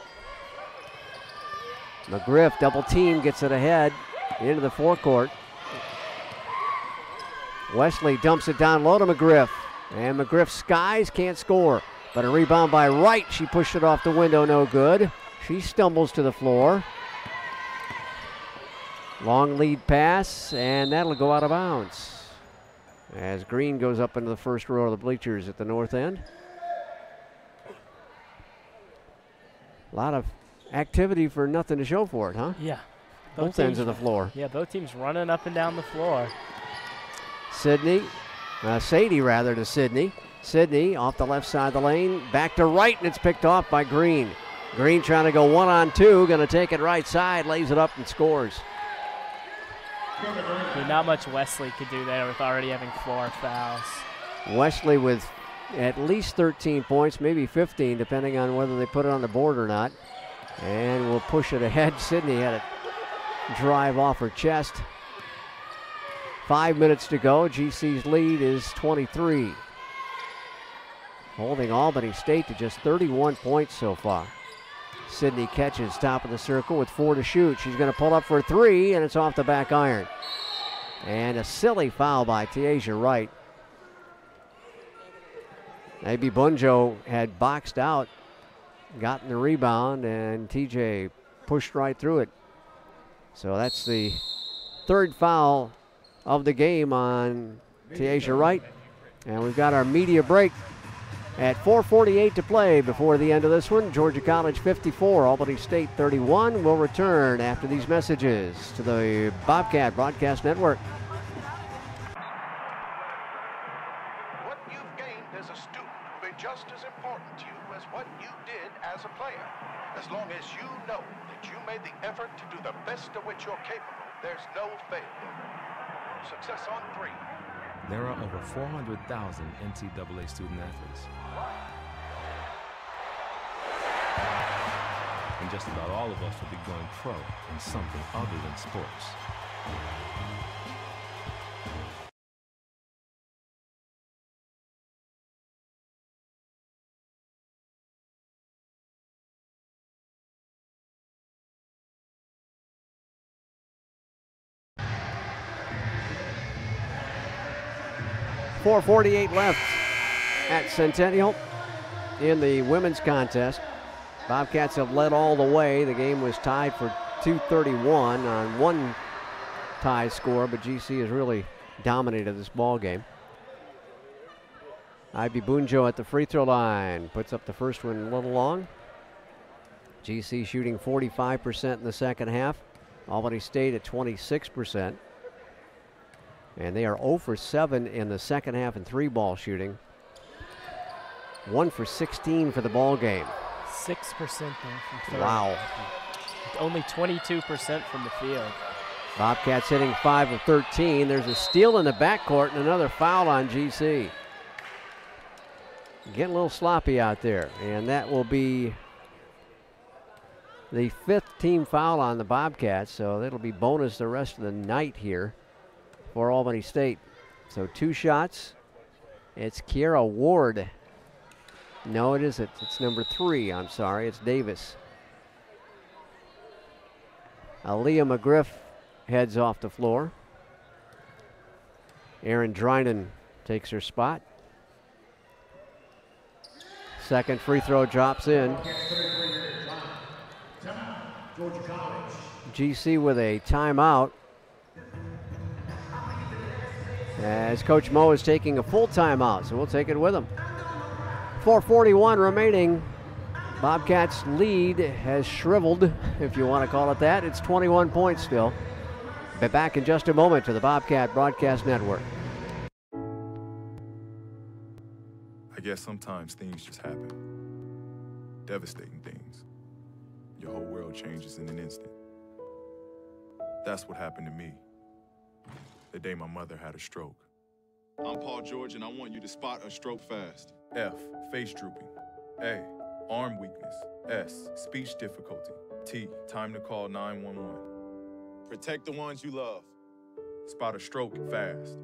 McGriff, double team, gets it ahead into the forecourt. Wesley dumps it down low to McGriff. And McGriff skies, can't score. But a rebound by Wright. She pushed it off the window, no good. She stumbles to the floor. Long lead pass, and that'll go out of bounds. As Green goes up into the first row of the bleachers at the north end. A lot of activity for nothing to show for it, huh? Yeah. Both ends of the floor. Yeah, both teams running up and down the floor. Sadie to Sydney. Sydney off the left side of the lane, back to Wright, and it's picked off by Green. Green trying to go 1-on-2, going to take it right side, lays it up and scores. Not much Wesley could do there with already having 4 fouls. Wesley with at least 13 points, maybe 15, depending on whether they put it on the board or not. And we'll push it ahead. Sydney had it drive off her chest. 5 minutes to go. GC's lead is 23. Holding Albany State to just 31 points so far. Sydney catches top of the circle with 4 to shoot. She's going to pull up for 3, and it's off the back iron. And a silly foul by Tiaja Wright. Maybe Bunjo had boxed out, gotten the rebound, and TJ pushed right through it. So that's the 3rd foul of the game on Tiaja Wright. And we've got our media break at 4:48 to play before the end of this one. Georgia College 54, Albany State 31. We'll return after these messages to the Bobcat Broadcast Network. What you've gained as a student will be just as important to you as what you did as a player. As long as you know that you made the effort to do the best of which you're capable, there's no failure. Success on 3. There are over 400,000 NCAA student athletes. And just about all of us will be going pro in something other than sports. .448 left at Centennial in the women's contest. Bobcats have led all the way. The game was tied for 2:31 on one tie score, but GC has really dominated this ball game. Ivy Bunjo at the free throw line puts up the first one a little long. GC shooting 45% in the second half. Albany State at 26%. And they are 0 for 7 in the second half in 3-ball shooting. 1 for 16 for the ball game. 6% though from 3. Wow. Only 22% from the field. Bobcats hitting 5 of 13. There's a steal in the backcourt and another foul on GC. Getting a little sloppy out there. And that will be the 5th team foul on the Bobcats. So that'll be bonus the rest of the night here for Albany State. So 2 shots. It's Kiera Ward. No, it isn't. It's number 3. I'm sorry. It's Davis. Aaliyah McGriff heads off the floor. Aaron Drynan takes her spot. Second free throw drops in. GC with a timeout, as Coach Moe is taking a full timeout, so we'll take it with him. 4:41 remaining. Bobcats' lead has shriveled, if you want to call it that. It's 21 points still. Be back in just a moment to the Bobcat Broadcast Network. I guess sometimes things just happen. Devastating things. Your whole world changes in an instant. That's what happened to me the day my mother had a stroke. I'm Paul George, and I want you to spot a stroke fast. F, face drooping. A, arm weakness. S, speech difficulty. T, time to call 911. Protect the ones you love. Spot a stroke fast.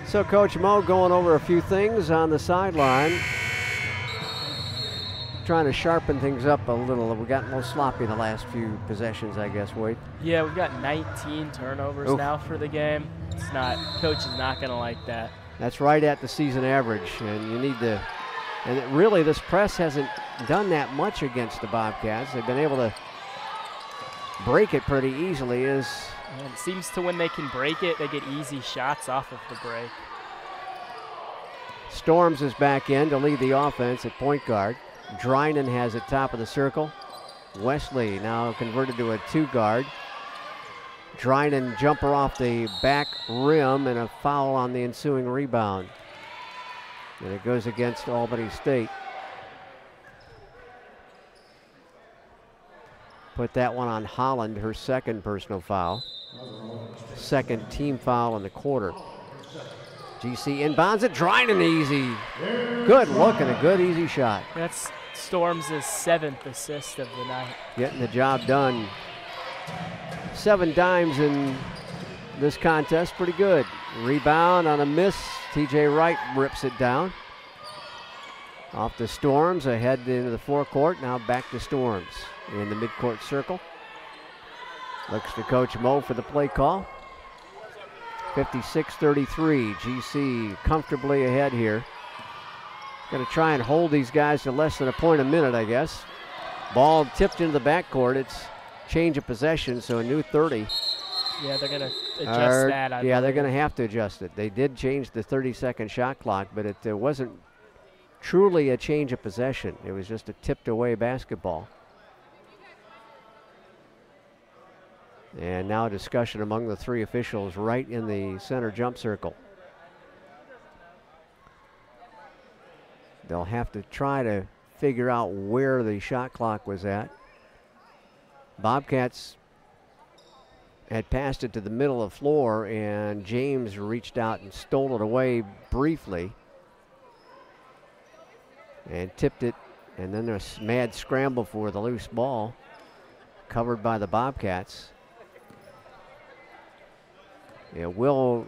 So Coach Mo going over a few things on the sideline, trying to sharpen things up a little. We got a little sloppy the last few possessions, I guess, Wade. Yeah, we've got 19 turnovers now for the game. It's not, coach is not going to like that. That's right at the season average, and you need to, and really this press hasn't done that much against the Bobcats. They've been able to break it pretty easily. And it seems to when they can break it, they get easy shots off of the break. Storms is back in to lead the offense at point guard. Drinan has it top of the circle. Wesley now converted to a 2-guard. Drinan jumper off the back rim and a foul on the ensuing rebound. And it goes against Albany State. Put that one on Holland, her second personal foul. Second team foul in the quarter. GC inbounds it, Drinan easy. Good look and a good easy shot. That's Storms' 7th assist of the night. Getting the job done. 7 dimes in this contest, pretty good. Rebound on a miss, TJ Wright rips it down. Off the Storms, ahead into the forecourt, now back to Storms in the midcourt circle. Looks to Coach Mo for the play call. 56-33, GC comfortably ahead here. Going to try and hold these guys to less than a point a minute, I guess. Ball tipped into the backcourt. It's change of possession, so a new 30. Yeah, they're going to adjust that. Yeah, they're going to have to adjust it. They did change the 30-second shot clock, but it wasn't truly a change of possession. It was just a tipped away basketball. And now discussion among the 3 officials right in the center jump circle. They'll have to try to figure out where the shot clock was at. Bobcats had passed it to the middle of the floor, and James reached out and stole it away briefly and tipped it, and then there's a mad scramble for the loose ball covered by the Bobcats. It will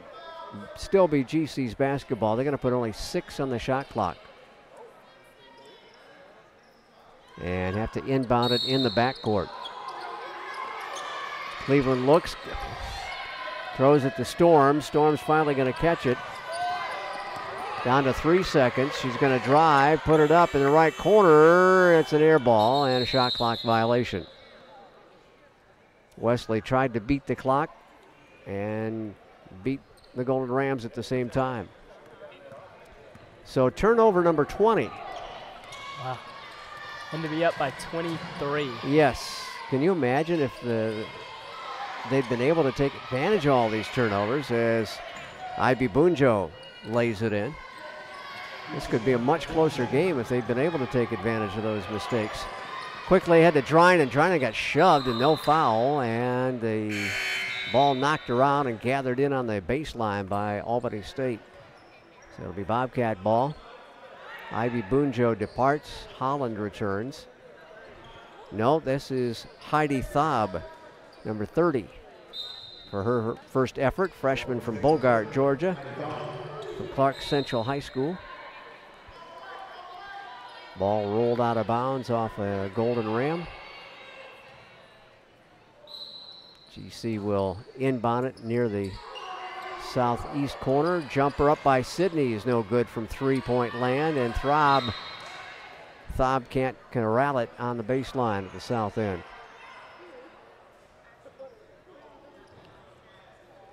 still be GC's basketball. They're going to put only 6 on the shot clock and have to inbound it in the backcourt. Cleveland looks, throws it to Storms. Storms finally going to catch it. Down to 3 seconds. She's going to drive, put it up in the right corner. It's an air ball and a shot clock violation. Wesley tried to beat the clock and beat the Golden Rams at the same time. So turnover number 20. Wow. And to be up by 23. Yes. Can you imagine if they'd been able to take advantage of all these turnovers as Ivy Bunjo lays it in? This could be a much closer game if they'd been able to take advantage of those mistakes. Quickly ahead to Drinan. Drinan got shoved and no foul, and the ball knocked around and gathered in on the baseline by Albany State. So it'll be Bobcat ball. Ivy Bunjo departs. Holland returns. No, this is Heidi Thaub, number 30, for her first effort. Freshman from Bogart, Georgia, from Clark Central High School. Ball rolled out of bounds off a Golden Ram. GC will inbound it near the southeast corner. Jumper up by Sidney is no good from 3-point land, and Thaub can't corral it on the baseline at the south end.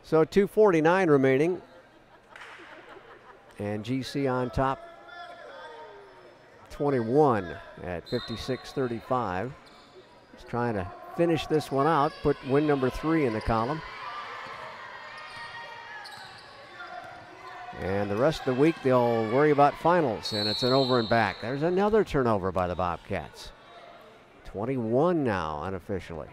So 2:49 remaining, and GC on top 21 at 56-35. Just trying to finish this one out, put win number 3 in the column. And the rest of the week they'll worry about finals, and it's an over and back. There's another turnover by the Bobcats. 21 now unofficially.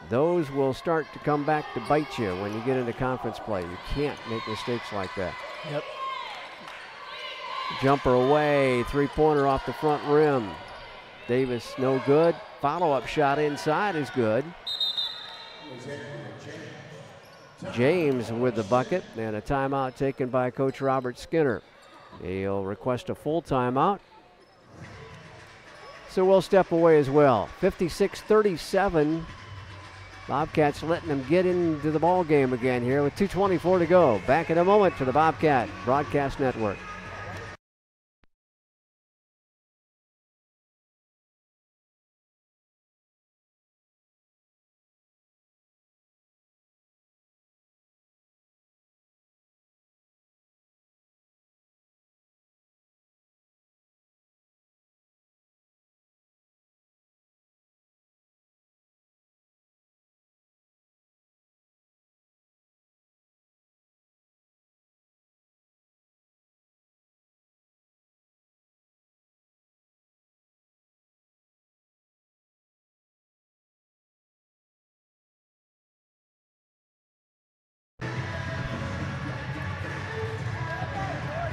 those will start to come back to bite you when you get into conference play. You can't make mistakes like that. Yep. Jumper away, three-pointer off the front rim. Davis, no good. Follow-up shot inside is good. James with the bucket, and a timeout taken by Coach Robert Skinner. He'll request a full timeout. So we'll step away as well. 56-37. Bobcats letting them get into the ball game again here with 2:24 to go. Back in a moment to the Bobcat Broadcast Network.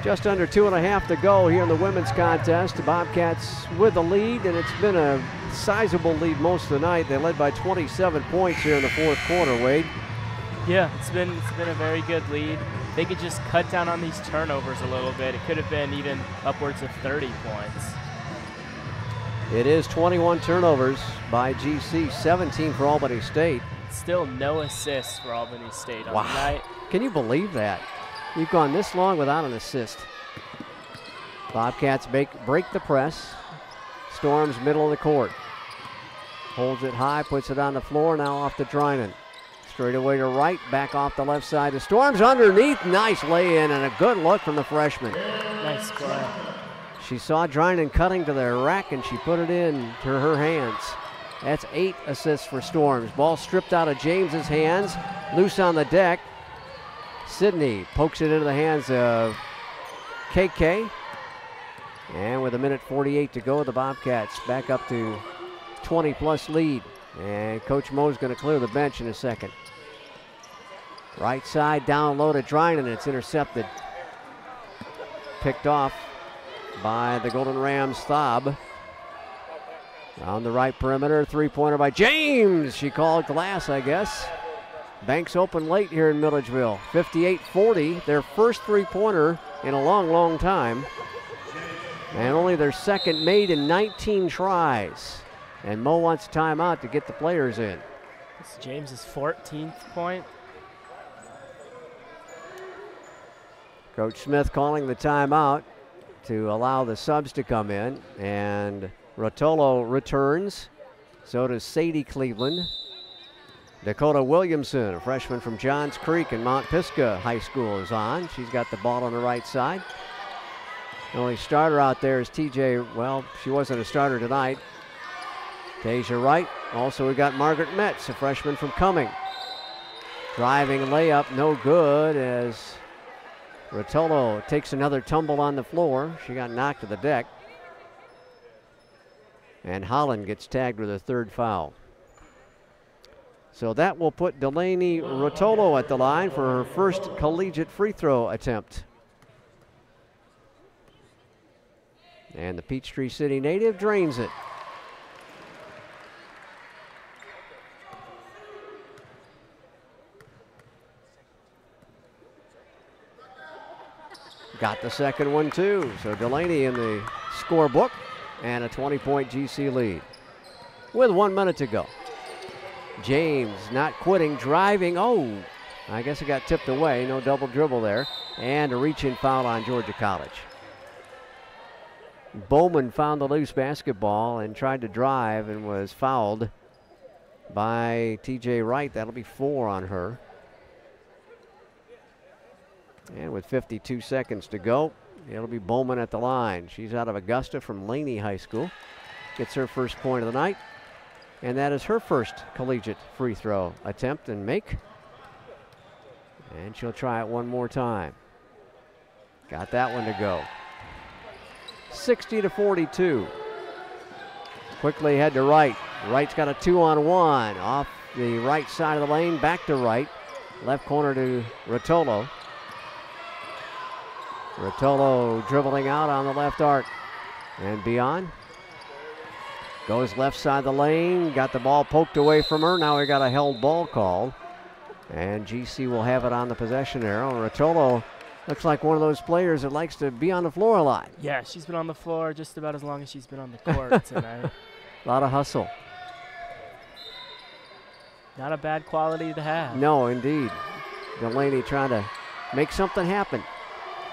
Just under 2.5 to go here in the women's contest. The Bobcats with the lead, and it's been a sizable lead most of the night. They led by 27 points here in the fourth quarter, Wade. Yeah, it's been a very good lead. They could just cut down on these turnovers a little bit. It could have been even upwards of 30 points. It is 21 turnovers by GC, 17 for Albany State. Still no assists for Albany State on the night. Can you believe that? You've gone this long without an assist. Bobcats break the press. Storms middle of the court. Holds it high, puts it on the floor, now off to Drinan. Straight away to right, back off the left side to Storms underneath. Nice lay-in and a good look from the freshman. Nice play. She saw Drinan cutting to the rack and she put it in to her hands. That's 8 assists for Storms. Ball stripped out of James's hands, loose on the deck. Sidney pokes it into the hands of KK. And with 1:48 to go, the Bobcats back up to 20-plus lead. And Coach Moe's going to clear the bench in a second. Right side down low to Drinan. It's intercepted. Picked off by the Golden Rams' Thab. On the right perimeter, three-pointer by James. She called glass, I guess. Banks open late here in Milledgeville. 58-40, their first three-pointer in a long, long time. And only their second made in 19 tries. And Mo wants a timeout to get the players in. It's James's 14th point. Coach Smith calling the timeout to allow the subs to come in. And Rotolo returns. So does Sadie Cleveland. Dakota Williamson, a freshman from Johns Creek and Mount Pisgah High School, is on. She's got the ball on the right side. The only starter out there is TJ. Well, she wasn't a starter tonight. Tasia Wright. Also, we got Margaret Metz, a freshman from Cumming. Driving layup, no good as Rotolo takes another tumble on the floor. She got knocked to the deck. And Holland gets tagged with a third foul. So that will put Delaney Rotolo at the line for her first collegiate free throw attempt. And the Peachtree City native drains it. Got the second one too. So Delaney in the scorebook and a 20-point GC lead. With 1 minute to go. James not quitting, driving. Oh, I guess it got tipped away. No double dribble there. And a reach-in foul on Georgia College. Bowman found the loose basketball and tried to drive and was fouled by TJ Wright. That'll be 4 on her. And with 52 seconds to go, it'll be Bowman at the line. She's out of Augusta from Laney High School. Gets her first point of the night. And that is her first collegiate free throw attempt and make. And she'll try it one more time. Got that one to go. 60-42. Quickly head to Wright. Wright's got a 2-on-1 off the right side of the lane, back to right. Left corner to Rotolo. Rotolo dribbling out on the left arc and beyond. Goes left side of the lane, got the ball poked away from her. Now we got a held ball called. And GC will have it on the possession arrow. Rotolo looks like one of those players that likes to be on the floor a lot. Yeah, she's been on the floor just about as long as she's been on the court tonight. A lot of hustle. Not a bad quality to have. No, indeed. Delaney trying to make something happen.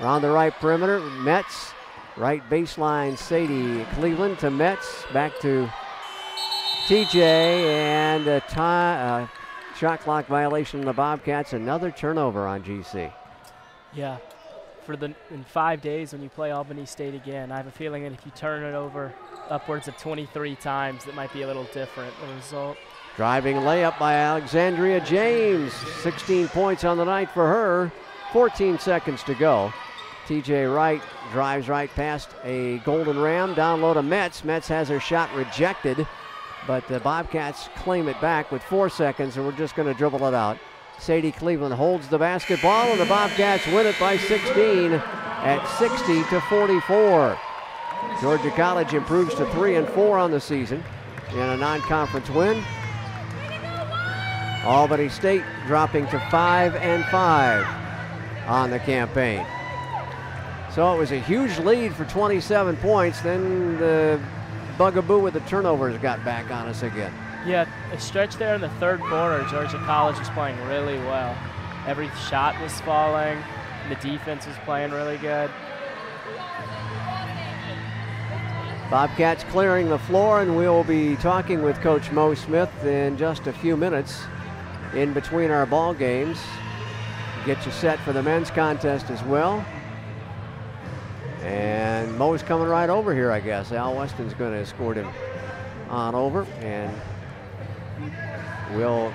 Around the right perimeter, Metz. Right baseline, Sadie Cleveland to Metz. Back to TJ, and a shot clock violation on the Bobcats. Another turnover on GC. Yeah. In 5 days when you play Albany State again, I have a feeling that if you turn it over upwards of 23 times, it might be a little different, the result. Driving layup by Alexandria James. 16 points on the night for her. 14 seconds to go. TJ Wright drives right past a Golden Ram. Down low to Metz. Metz has her shot rejected, but the Bobcats claim it back with 4 seconds, and we're just going to dribble it out. Sadie Cleveland holds the basketball, and the Bobcats win it by 16 at 60-44. Georgia College improves to 3-4 on the season in a non-conference win. Albany State dropping to 5-5 on the campaign. So it was a huge lead for 27 points. Then the bugaboo with the turnovers got back on us again. Yeah, a stretch there in the third quarter, Georgia College was playing really well. Every shot was falling. The defense was playing really good. Bobcats clearing the floor, and we'll be talking with Coach Mo Smith in just a few minutes in between our ball games. Get you set for the men's contest as well. And Mo's coming right over here, I guess. Al Weston's going to escort him on over, and we'll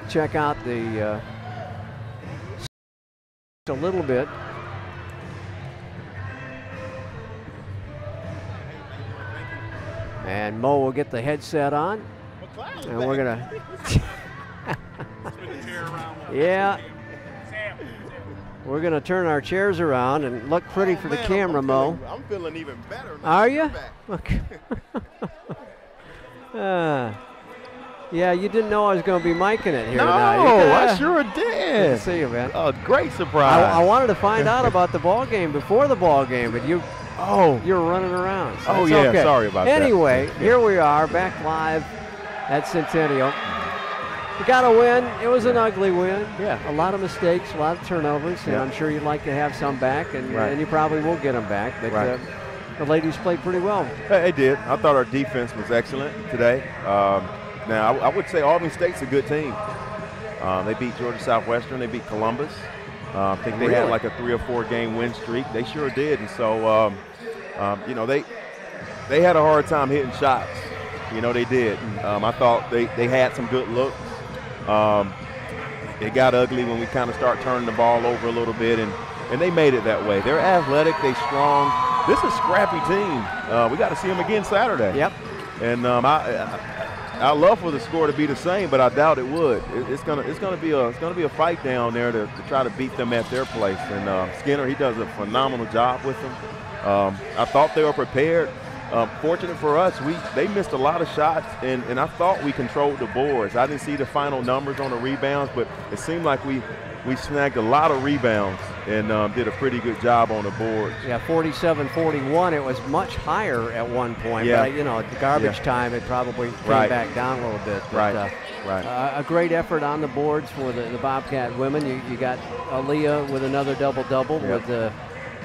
check out the a little bit. And Mo will get the headset on, and we're gonna yeah, we're gonna turn our chairs around and look pretty for the camera, Mo. I'm feeling even better now. Are you? Okay. Yeah, you didn't know I was going to be micing it here. No, I sure did. Good to see you, man. Oh, great surprise. I wanted to find out about the ball game before the ball game, but you're running around. So yeah, okay. Sorry about that. Anyway, here we are back live at Centennial. We got a win. It was an ugly win. Yeah. A lot of mistakes, a lot of turnovers, and I'm sure you'd like to have some back, and you probably will get them back. But the ladies played pretty well. They did. I thought our defense was excellent today. Now, I would say Albany State's a good team. They beat Georgia Southwestern. They beat Columbus. I think they had like a 3 or 4 game win streak. They sure did. And so, you know, they had a hard time hitting shots. You know, they did. I thought they had some good looks. It got ugly when we kind of start turning the ball over a little bit, and they made it that way. They're athletic. They're strong. This is a scrappy team. We got to see them again Saturday. Yep. And I'd love for the score to be the same, but I doubt it would. It's gonna be a fight down there to try to beat them at their place. And Skinner, he does a phenomenal job with them. I thought they were prepared. Fortunate for us, they missed a lot of shots, and I thought we controlled the boards. I didn't see the final numbers on the rebounds, but it seemed like we snagged a lot of rebounds and did a pretty good job on the boards. Yeah, 47-41. It was much higher at one point. Yeah. But, you know, at the garbage time, it probably came back down a little bit. But, a great effort on the boards for the Bobcat women. You got Aaliyah with another double-double with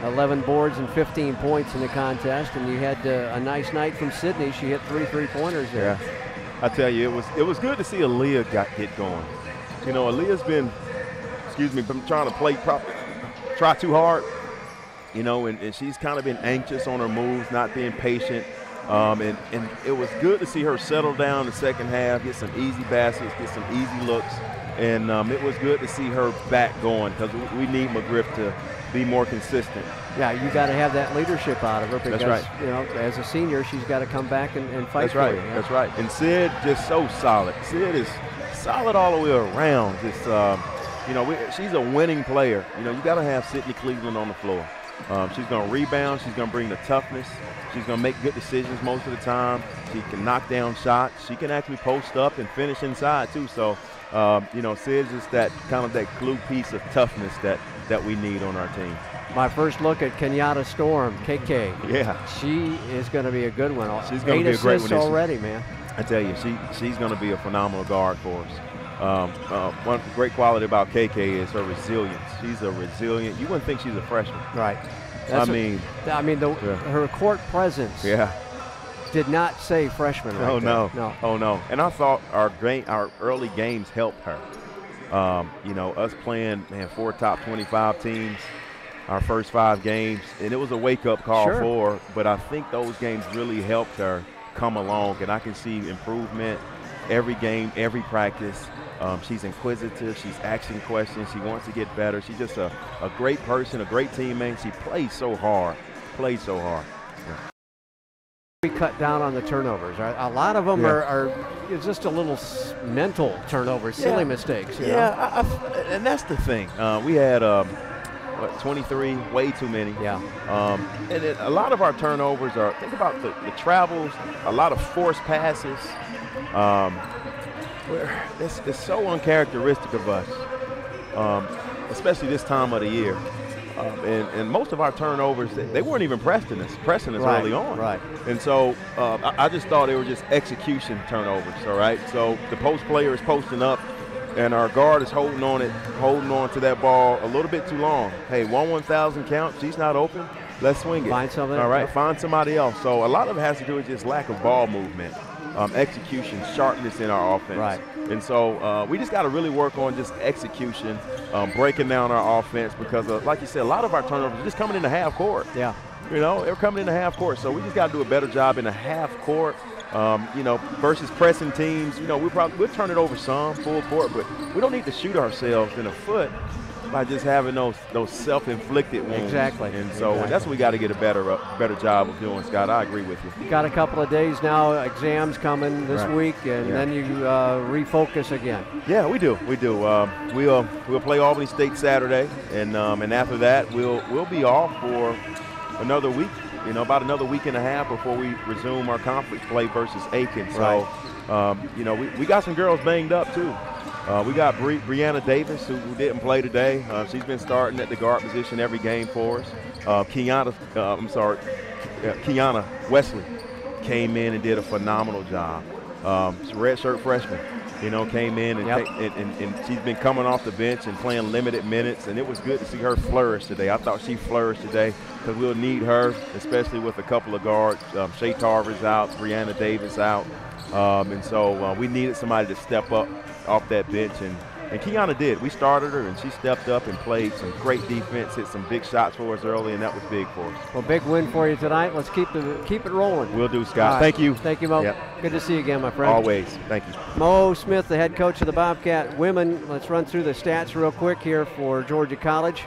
11 boards and 15 points in the contest. And you had a nice night from Sydney. She hit 3 3-pointers there. Yeah. I tell you, it was good to see Aaliyah get going. You know, Aaliyah's been trying to try too hard, you know, and she's kind of been anxious on her moves, not being patient. And it was good to see her settle down in the second half, get some easy baskets, get some easy looks. and it was good to see her back going because we need McGriff to be more consistent. Yeah, you got to have that leadership out of her because, That's right. you know, as a senior, she's got to come back and fight That's right. for you. Yeah. That's right. And Sid just so solid. Sid is solid all the way around. Just, you know, she's a winning player. You know, you got to have Sydney Cleveland on the floor. She's going to rebound. She's going to bring the toughness. She's going to make good decisions most of the time. She can knock down shots. She can actually post up and finish inside too. So, you know, Sid's just that kind of that glue piece of toughness that we need on our team. My first look at Kenyatta Storm, KK. Yeah. She is going to be a good one. She's going to be a great one already, man. I tell you, she's going to be a phenomenal guard for us. One great quality about KK is her resilience. She's a resilient. You wouldn't think she's a freshman. Right. I mean, her court presence did not say freshman right no. No. Oh, no. And I thought our early games helped her. You know, us playing, 4 top 25 teams, our first 5 games, and it was a wake-up call for her, but I think those games really helped her come along, and I can see improvement every game, every practice. She's inquisitive. She's asking questions. She wants to get better. She's just a great person, a great teammate. She plays so hard. Yeah. We cut down on the turnovers. Right? A lot of them are just a little mental turnovers, silly mistakes. You know? And that's the thing. We had 23, way too many. Yeah. And a lot of our turnovers are, think about the travels, a lot of forced passes. It's so uncharacteristic of us, especially this time of the year. And most of our turnovers, they weren't even pressing us early on. Right. And so I just thought they were just execution turnovers, all right? So the post player is posting up, and our guard is holding on to that ball a little bit too long. Hey, 1/1000 count, she's not open, let's swing it. Find something. All right, find somebody else. So a lot of it has to do with just lack of ball movement, execution, sharpness in our offense. Right. And so we just got to really work on just execution, breaking down our offense because, like you said, a lot of our turnovers are just coming into half court. Yeah. You know, they're coming into half court. So we just got to do a better job in the half court. You know, versus pressing teams, you know, we'll turn it over some full court, but we don't need to shoot ourselves in the foot by just having those self-inflicted wounds. Exactly. And so that's what we got to get a better job of doing, Scott. I agree with you. You got a couple of days now, exams coming this week, and then you refocus again. Yeah, we do. We'll play Albany State Saturday, and after that we'll be off for another week. You know, about another week and a half before we resume our conference play versus Aiken. So, you know, we got some girls banged up too. We got Brianna Davis, who didn't play today. She's been starting at the guard position every game for us. Kiana Wesley came in and did a phenomenal job. She's a redshirt freshman. You know, came in and she's been coming off the bench and playing limited minutes, and it was good to see her flourish today. I thought she flourished today because we'll need her, especially with a couple of guards. Shay Tarver's out, Brianna Davis out, and so we needed somebody to step up off that bench, and Kiana did. We started her, and she stepped up and played some great defense, hit some big shots for us early, and that was big for us. Well, big win for you tonight. Let's keep it rolling. We'll do, Scott. Right. Thank you. Thank you, Mo. Yep. Good to see you again, my friend. Always. Thank you. Mo Smith, the head coach of the Bobcat women. Let's run through the stats real quick here for Georgia College.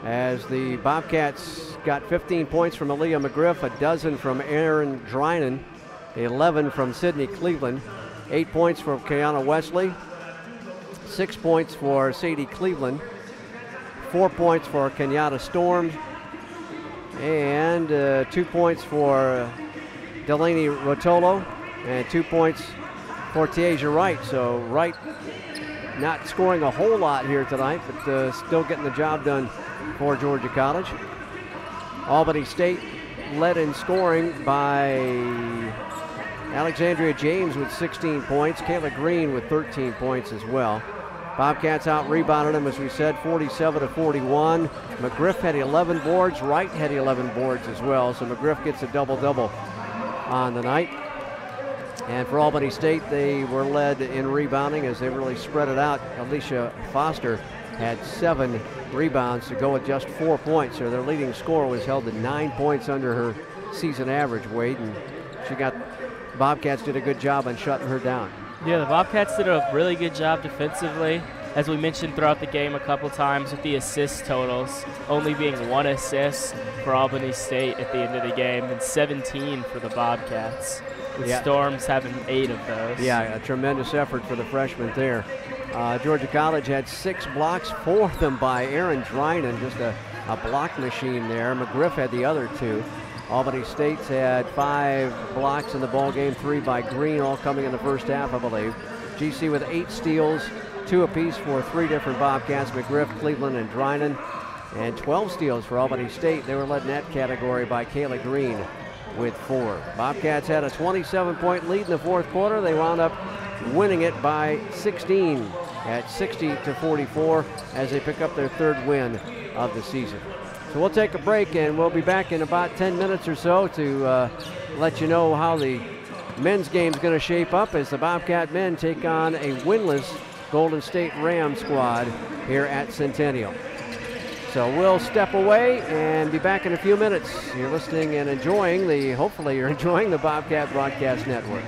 As the Bobcats got 15 points from Aaliyah McGriff, a dozen from Aaron Drinan, 11 from Sydney Cleveland, 8 points from Kiana Wesley, 6 points for Sadie Cleveland, 4 points for Kenyatta Storm, and 2 points for Delaney Rotolo, and 2 points for Tiaja Wright. So Wright not scoring a whole lot here tonight, but still getting the job done for Georgia College. Albany State led in scoring by Alexandria James with 16 points, Kayla Green with 13 points as well. Bobcats out-rebounded them, as we said, 47-41. McGriff had 11 boards. Wright had 11 boards as well, so McGriff gets a double-double on the night. And for Albany State, they were led in rebounding as they really spread it out. Alicia Foster had 7 rebounds to go with just 4 points. So their leading scorer was held to 9 points under her season average, Wade, and Bobcats did a good job on shutting her down. Yeah, the Bobcats did a really good job defensively. As we mentioned throughout the game a couple times with the assist totals, only being 1 assist for Albany State at the end of the game and 17 for the Bobcats, with Storms having 8 of those. Yeah, a tremendous effort for the freshmen there. Georgia College had 6 blocks, 4 of them by Aaron Drynan, just a block machine there. McGriff had the other 2. Albany State's had 5 blocks in the ball game, 3 by Green, all coming in the first half, I believe. GC with 8 steals, 2 apiece for 3 different Bobcats, McGriff, Cleveland, and Drynan, and 12 steals for Albany State. They were led in that category by Kayla Green with 4. Bobcats had a 27-point lead in the fourth quarter. They wound up winning it by 16 at 60-44 as they pick up their 3rd win of the season. So we'll take a break, and we'll be back in about 10 minutes or so to let you know how the men's game is going to shape up as the Bobcat men take on a winless Golden State Ram squad here at Centennial. So we'll step away and be back in a few minutes. You're listening and enjoying hopefully you're enjoying the Bobcat Broadcast Network.